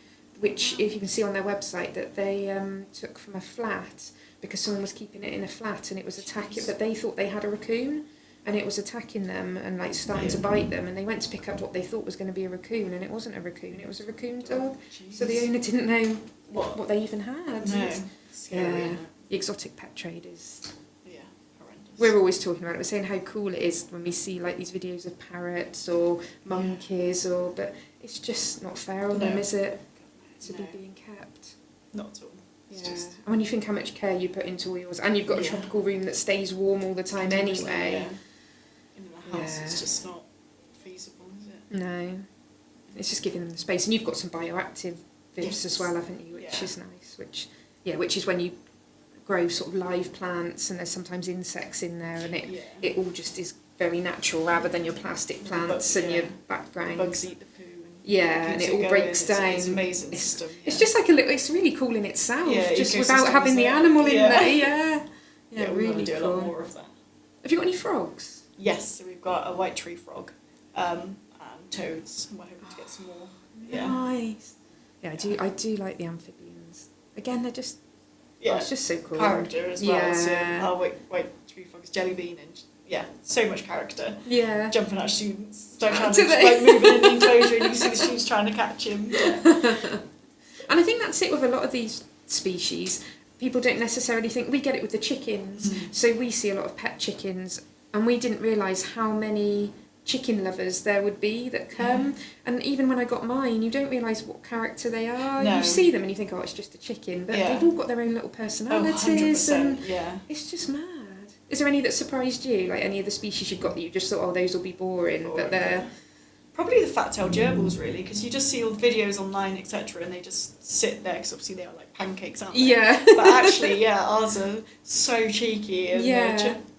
S2: which if you can see on their website, that they took from a flat because someone was keeping it in a flat and it was attacking, but they thought they had a raccoon and it was attacking them and like starting to bite them, and they went to pick up what they thought was going to be a raccoon and it wasn't a raccoon, it was a raccoon dog. So the owner didn't know what they even had.
S3: No. Scary.
S2: Yeah. The exotic pet trade is...
S3: Yeah. Horrendous.
S2: We're always talking about it. We're saying how cool it is when we see like these videos of parrots or monkeys, but it's just not fair on them, is it? To be being kept.
S3: Not at all. It's just...
S2: And when you think how much care you put into all yours, and you've got a tropical room that stays warm all the time anyway.
S3: In the house, it's just not feasible, is it?
S2: No. It's just giving them the space. And you've got some bioactive vids as well, haven't you? Which is nice. Which is when you grow sort of live plants and there's sometimes insects in there, and it all just is very natural rather than your plastic plants and your background.
S3: Bugs eat the poo.
S2: And it all breaks down.
S3: It's amazing system.
S2: It's just like it's really cool in itself, just without
S3: ecosystem,
S2: having the
S3: isn't it?
S2: animal in
S3: Yeah.
S2: there. Yeah,
S3: we want
S2: really
S3: to do a
S2: cool.
S3: lot more of that.
S2: Have you got any frogs?
S3: Yes, so we've got a white tree frog, and toads, and we're hoping to get some more. Yeah.
S2: Nice. Yeah, I do like the amphibians. Again, they're just it's just so cool.
S3: Character as well. So
S2: Yeah.
S3: our white tree frog is Jellybean, and so much character.
S2: Yeah.
S3: Jumping at students, start trying
S2: Do
S3: to
S2: they?
S3: like moving in the enclosure, and you see the students trying to catch him. Yeah.
S2: And I think that's it with a lot of these species. People don't necessarily think, we get it with the chickens. So we see a lot of pet chickens, and we didn't realise how many chicken lovers there would be that come. And even when I got mine, you don't realise what character they are.
S3: No.
S2: You see them and you think, oh, it's just a chicken. But they've all got their own little personalities.
S3: 100%,
S2: and
S3: yeah.
S2: it's just mad. Is there any that surprised you? Like any of the species you've got that you just thought, oh, those will be boring, but they're...
S3: Probably the fat-tailed gerbils, really, because you just see all the videos online, etc., and they just sit there, because obviously they are like pancakes, aren't they?
S2: Yeah.
S3: But actually, ours are so cheeky, and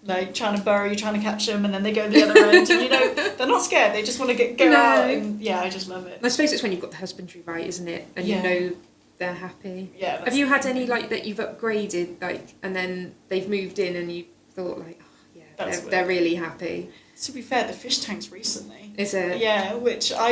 S3: they're trying to burrow you, trying to catch them, and then they go the other end, and they're not scared, they just want to go out, and I just love it.
S2: I suppose it's when you've got the husbandry right, isn't it? And you know they're happy.
S3: Yeah.
S2: Have you had any like that you've upgraded, like, and then they've moved in and you thought like, oh yeah, they're really happy?
S3: To be fair, the fish tanks recently.
S2: Is it?
S3: Yeah, which I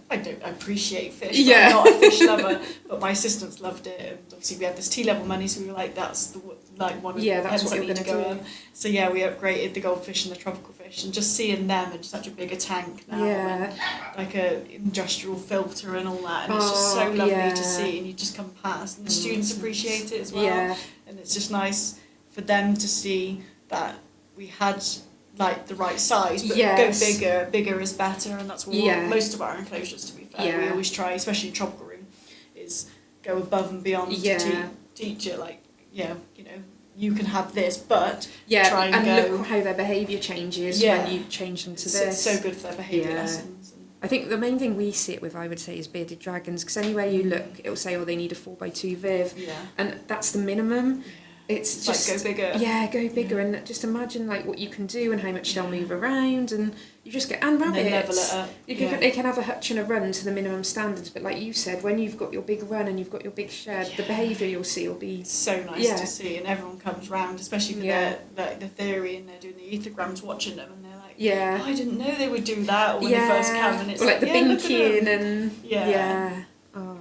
S3: appreciate fish, but
S2: Yeah.
S3: I'm not a fish lover, but my assistants loved it, and obviously we had this T-level money, so we were like, that's one of the
S2: that's
S3: pens
S2: what
S3: I
S2: you're
S3: need to
S2: gonna
S3: go
S2: do.
S3: on. So we upgraded the goldfish and the tropical fish, and just seeing them in such a bigger tank now, and like a industrial filter and all that, and it's just so lovely to see, and you just come past, and the students appreciate it as well, and it's just nice for them to see that we had like the right size, but go bigger is better, and that's what most of our enclosures, to be fair, we always try, especially in tropical room, is go above and beyond to teach it, like you can have this, but
S2: Yeah,
S3: try and go.
S2: look how their behaviour changes
S3: Yeah.
S2: when you change them to
S3: It's
S2: this.
S3: so good for their behaviour
S2: Yeah.
S3: lessons. And
S2: I think the main thing we see it with, I would say, is bearded dragons, because anywhere you look, it'll say, oh, they need a 4x2 viv,
S3: yeah.
S2: and that's the minimum. It's
S3: Like,
S2: just
S3: go bigger.
S2: Yeah, go bigger, and just imagine like what you can do and how much they'll move around, and you just get and
S3: And
S2: rabbits.
S3: then level it up.
S2: They can have a hutch and a run to the minimum standards, but like you said, when you've got your big run and you've got your big shed, the behaviour you'll see will be
S3: It's so nice to see, and everyone comes round, especially for the theory, and they're doing the ethergrams, watching them, and they're like, oh, I didn't know they would do that, or when they first come, and it's
S2: or like the
S3: look at
S2: binking
S3: them.
S2: and oh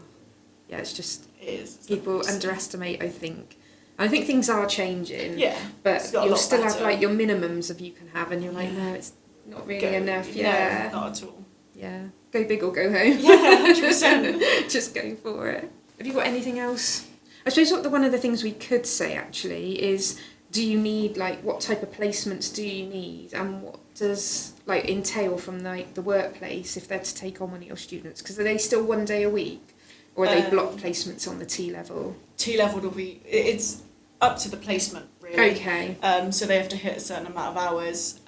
S2: yeah, it's just
S3: It is. It's
S2: people
S3: lovely to see.
S2: underestimate, I think. I think things are changing.
S3: Yeah.
S2: But
S3: got a
S2: you'll
S3: lot
S2: still have
S3: better.
S2: like your minimums of you can have, and you're like, no, it's not really enough. Yeah.
S3: No, not at all.
S2: Yeah. Go big or go home.
S3: Yeah, 100%.
S2: Just go for it. Have you got anything else? I suppose one of the things we could say actually is, do you need, like, what type of placements do you need, and what does like entail from like the workplace if they're to take on one of your students? Because are they still 1 day a week, or are they block placements on the T level?
S3: T level will be, it's up to the placement really.
S2: Okay.
S3: So they have to hit a certain amount of hours.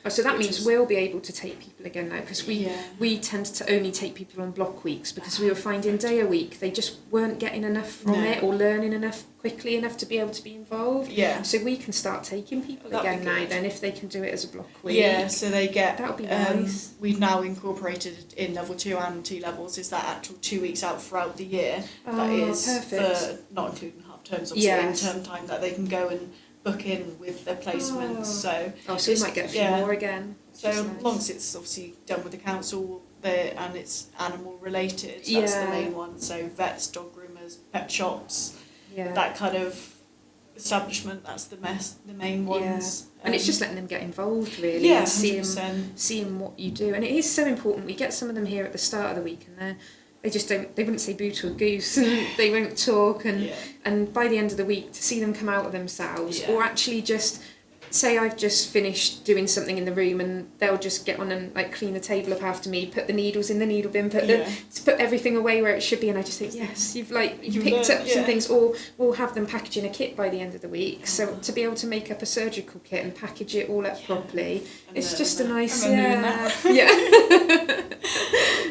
S2: So that
S3: which
S2: means
S3: is-
S2: we'll be able to take people again now, because
S3: Yeah.
S2: we tend to only take people on block weeks, because we were finding day a week they just weren't getting enough from
S3: No.
S2: it, or learning enough quickly enough to be able to be involved.
S3: Yeah.
S2: So we can start taking people
S3: That'd be
S2: again now
S3: good.
S2: then, if they can do it as a block week.
S3: Yeah, so they get.
S2: That would be nice.
S3: We've now incorporated in level 2 and T levels is that actual 2 weeks out throughout the year. That
S2: Oh,
S3: is
S2: perfect.
S3: for not including half terms, obviously
S2: Yes.
S3: in term time, that they can go and book in with their placements. So
S2: So we might get a few more again.
S3: So
S2: Which is
S3: as
S2: nice.
S3: long as it's obviously done with the council, and it's animal related, that's the main one. So vets, dog groomers, pet shops, that kind of establishment. That's the main ones.
S2: And it's just letting them get involved really,
S3: Yeah,
S2: and
S3: 100%.
S2: seeing what you do. And it is so important. We get some of them here at the start of the week, and they just don't. They wouldn't say boo to a goose, and they won't talk. And by the end of the week, to see them come out of themselves, or actually just say I've just finished doing something in the room, and they'll just get on and like clean the table up after me, put the needles in the needle bin, put everything away where it should be, and I just think, yes, you've picked up some things. Or we'll have them packaging a kit by the end of the week, so to be able to make up a surgical kit and package it all up properly, it's just a nice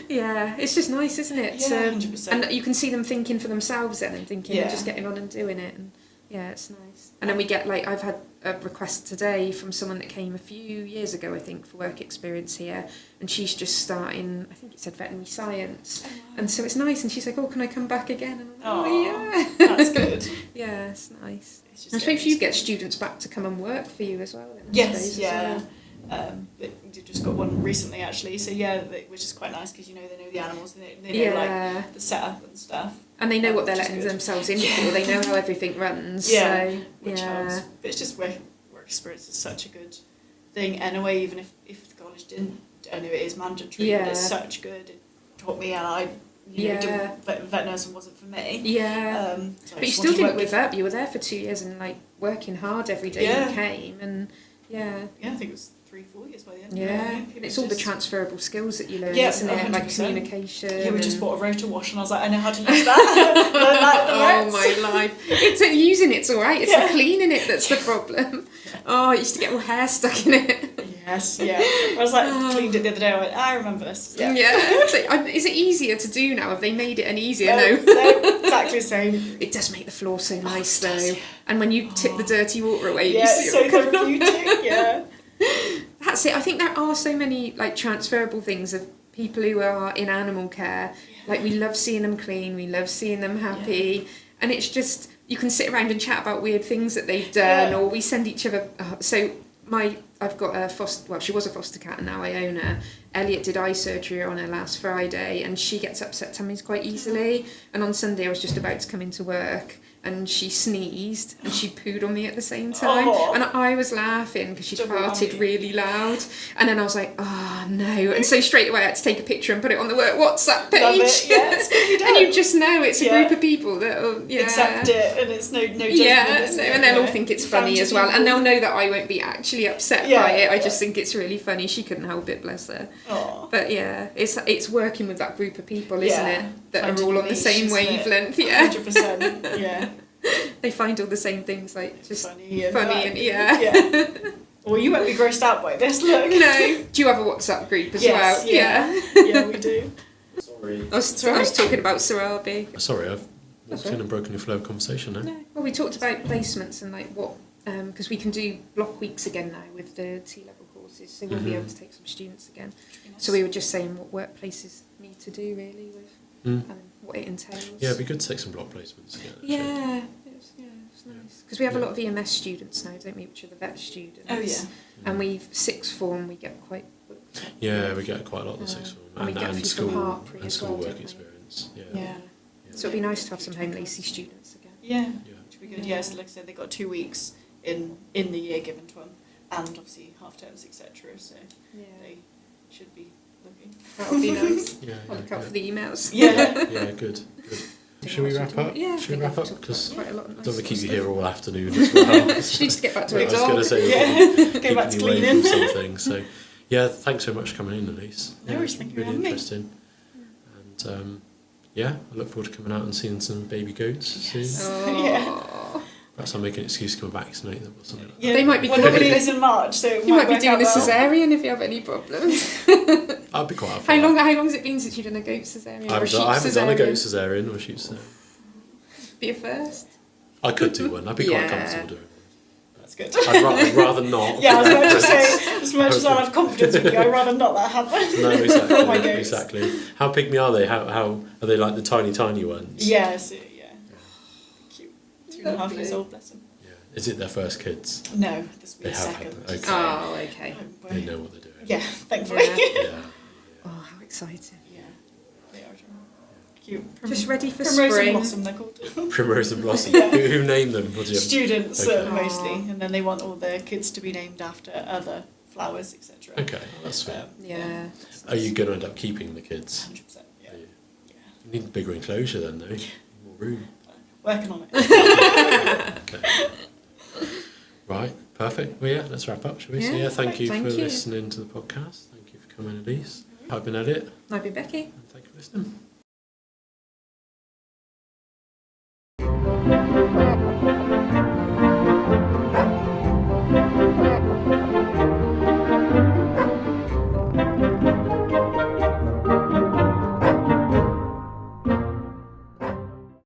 S2: yeah, it's just nice, isn't it?
S3: Yeah, 100%.
S2: And you can see them thinking for themselves then, and thinking and just getting on and doing it, and it's nice. And then we get like, I've had a request today from someone that came a few years ago, I think, for work experience here, and she's just starting, I think it said veterinary science, and so it's nice, and she's like, oh, can I come back again? And I'm like, yeah,
S3: that's good.
S2: Yeah, it's nice.
S3: It's just
S2: I suppose you get students back to come and work for you as well then, I
S3: Yes,
S2: suppose,
S3: yeah.
S2: as well.
S3: We just got one recently actually, so which is quite nice, because they know the animals, and they know like the setup and stuff.
S2: And they know what they're
S3: which is
S2: letting
S3: good.
S2: themselves in for. They know how everything runs.
S3: Yeah,
S2: So,
S3: which helps. But it's just work experience is such a good thing anyway, even if the college didn't. I know it is mandatory, but it's such good. It taught me, and I doing vet nursing wasn't for me.
S2: Yeah.
S3: So
S2: But you still didn't give up. You were there for 2 years and like working hard every day you came, and
S3: I think it was 3-4 years by the end.
S2: And it's all the transferable skills that you learn,
S3: Yeah,
S2: isn't it? Like
S3: 100%.
S2: communication.
S3: Yeah, we just bought a rotor wash, and I was like, I know how to use that.
S2: Oh my life! It's using it's all right. It's the cleaning it that's the problem. Oh, I used to get all hair stuck in it.
S3: Yes, yeah. I was like, cleaned it the other day. I went, I remember this. Yeah.
S2: So, is it easier to do now? Have they made it any easier?
S3: No, exactly the same.
S2: It does make the floor so nice though, and when you tip the dirty water away,
S3: Yeah,
S2: you see
S3: it's so
S2: it all coming off.
S3: therapeutic. Yeah.
S2: That's it. I think there are so many like transferable things of people who are in animal care. Like, we love seeing them clean, we love seeing them happy, and it's just, you can sit around and chat about weird things that they've done, or we send each other. I've got a she was a foster cat, and now I own her. Elliot did eye surgery on her last Friday, and she gets upset tummies quite easily. And on Sunday, I was just about to come into work, and she sneezed and she pooed on me at the same time. And I was laughing because she farted really loud. And then I was like, oh no. And so straight away I had to take a picture and put it on the work WhatsApp page.
S3: Love it. Yeah, it's good,
S2: and you just know it's a group of people that will
S3: accept it, and it's no judgment.
S2: And they'll all think it's funny as well. And they'll know that I won't be actually upset by it. I just think it's really funny. She couldn't help it, bless her. But it's working with that group of people, isn't it? That are all on the same wavelength.
S3: 100%. Yeah.
S2: They find all the same things, like just
S3: funny and,
S2: yeah.
S3: Well, you won't be grossed out by this, look.
S2: No. Do you have a WhatsApp group as well?
S3: Yeah, we do.
S1: Sorry.
S2: I was talking about Sarabi.
S1: Sorry, I've walked in and broken your flow of conversation now.
S2: No. Well, we talked about placements and like what, because we can do block weeks again now with the T-level courses, so we'll be able to take some students again. So we were just saying what workplaces need to do really with what it entails.
S1: Yeah, it'd be good to take some block placements again. Actually.
S2: Yeah, it's nice. Because we have a lot of EMS students now, don't we, which are the vet students.
S3: Oh, yeah.
S2: And we've sixth form, we get quite...
S1: Yeah, we get quite a lot of the sixth form.
S2: And we get a few from Hartpury
S1: and
S2: as
S1: school
S2: well,
S1: work
S2: don't we?
S1: experience.
S2: Yeah. So it'd be nice to have some Holme Lacy students again.
S3: Yeah,
S1: Yeah.
S3: which would be good. Yeah, so like I said, they got 2 weeks in the year given to them, and obviously half terms, etc. So they should be looking.
S2: That would be nice.
S1: Yeah,
S2: I'll look out for the emails.
S3: Yeah.
S1: Yeah, good. Should we wrap up?
S2: Yeah.
S1: Should we wrap up? Because I
S2: I
S1: don't want to keep you here all afternoon as well.
S2: She needs to get back to
S1: I
S2: her
S1: was
S2: dog.
S1: going to say,
S3: Go back to
S1: keeping you away
S3: cleaning.
S1: from something. So, yeah, thanks so much for coming in, Elise.
S3: No worries, thank you for
S1: Really
S3: having me.
S1: interesting. And yeah, I look forward to coming out and seeing some baby goats soon.
S2: Oh.
S1: Perhaps I'll make an excuse to come and vaccinate them or something like that.
S3: Yeah,
S2: They might be
S3: well,
S2: doing
S3: nobody
S2: it.
S3: is in March, so it
S2: You might be
S3: work
S2: doing
S3: out
S2: a
S3: well.
S2: cesarean if you have any problems.
S1: I'd be quite up for
S2: How
S1: that.
S2: long has it been since you've done a goat cesarean or a sheep
S1: I haven't done a goat
S2: cesarean?
S1: cesarean or a sheep cesarean.
S2: Be a first.
S1: I could do one. I'd be quite
S2: Yeah.
S1: comfortable doing one.
S3: That's good.
S1: I'd rather not.
S3: Yeah, I was about to say, as much as I have confidence with you, I'd rather not that happen.
S1: No,
S3: Oh my
S1: exactly.
S3: goats.
S1: Exactly. How pygmy are they? How are they like the tiny ones?
S3: Yeah, so, yeah. Cute. 2.5
S2: Lovely.
S3: years old, bless them.
S1: Yeah. Is it their first kids?
S3: No, this will
S1: They
S3: be
S1: have
S3: second.
S1: had them, okay.
S2: Oh, okay.
S1: They know what they're doing.
S3: Yeah, thankfully.
S2: Yeah.
S1: Yeah.
S2: Oh, how exciting.
S3: Yeah, they are cute.
S2: Just ready for
S3: Primrose
S2: spring.
S3: and Blossom, they're called.
S1: Primrose and Blossom.
S3: Yeah.
S1: Who named them? What do you have?
S3: Students,
S1: Okay.
S3: mostly. And then they want all their kids to be named after other flowers, etc.
S1: Okay, that's sweet.
S2: Yeah.
S1: Are you going to end up keeping the kids?
S3: 100%, yeah.
S1: Are you?
S3: Yeah.
S1: You need bigger enclosure then, though. More room.
S3: Working on it.
S1: Okay. Right, perfect. Well, yeah, let's wrap up, shall we? So,
S2: Yeah,
S1: yeah, thank you
S2: thank
S1: for
S2: you.
S1: listening to the podcast. Thank you for coming, Elise. I've been Elliot,
S2: I've been Becky.
S1: and thank you for listening.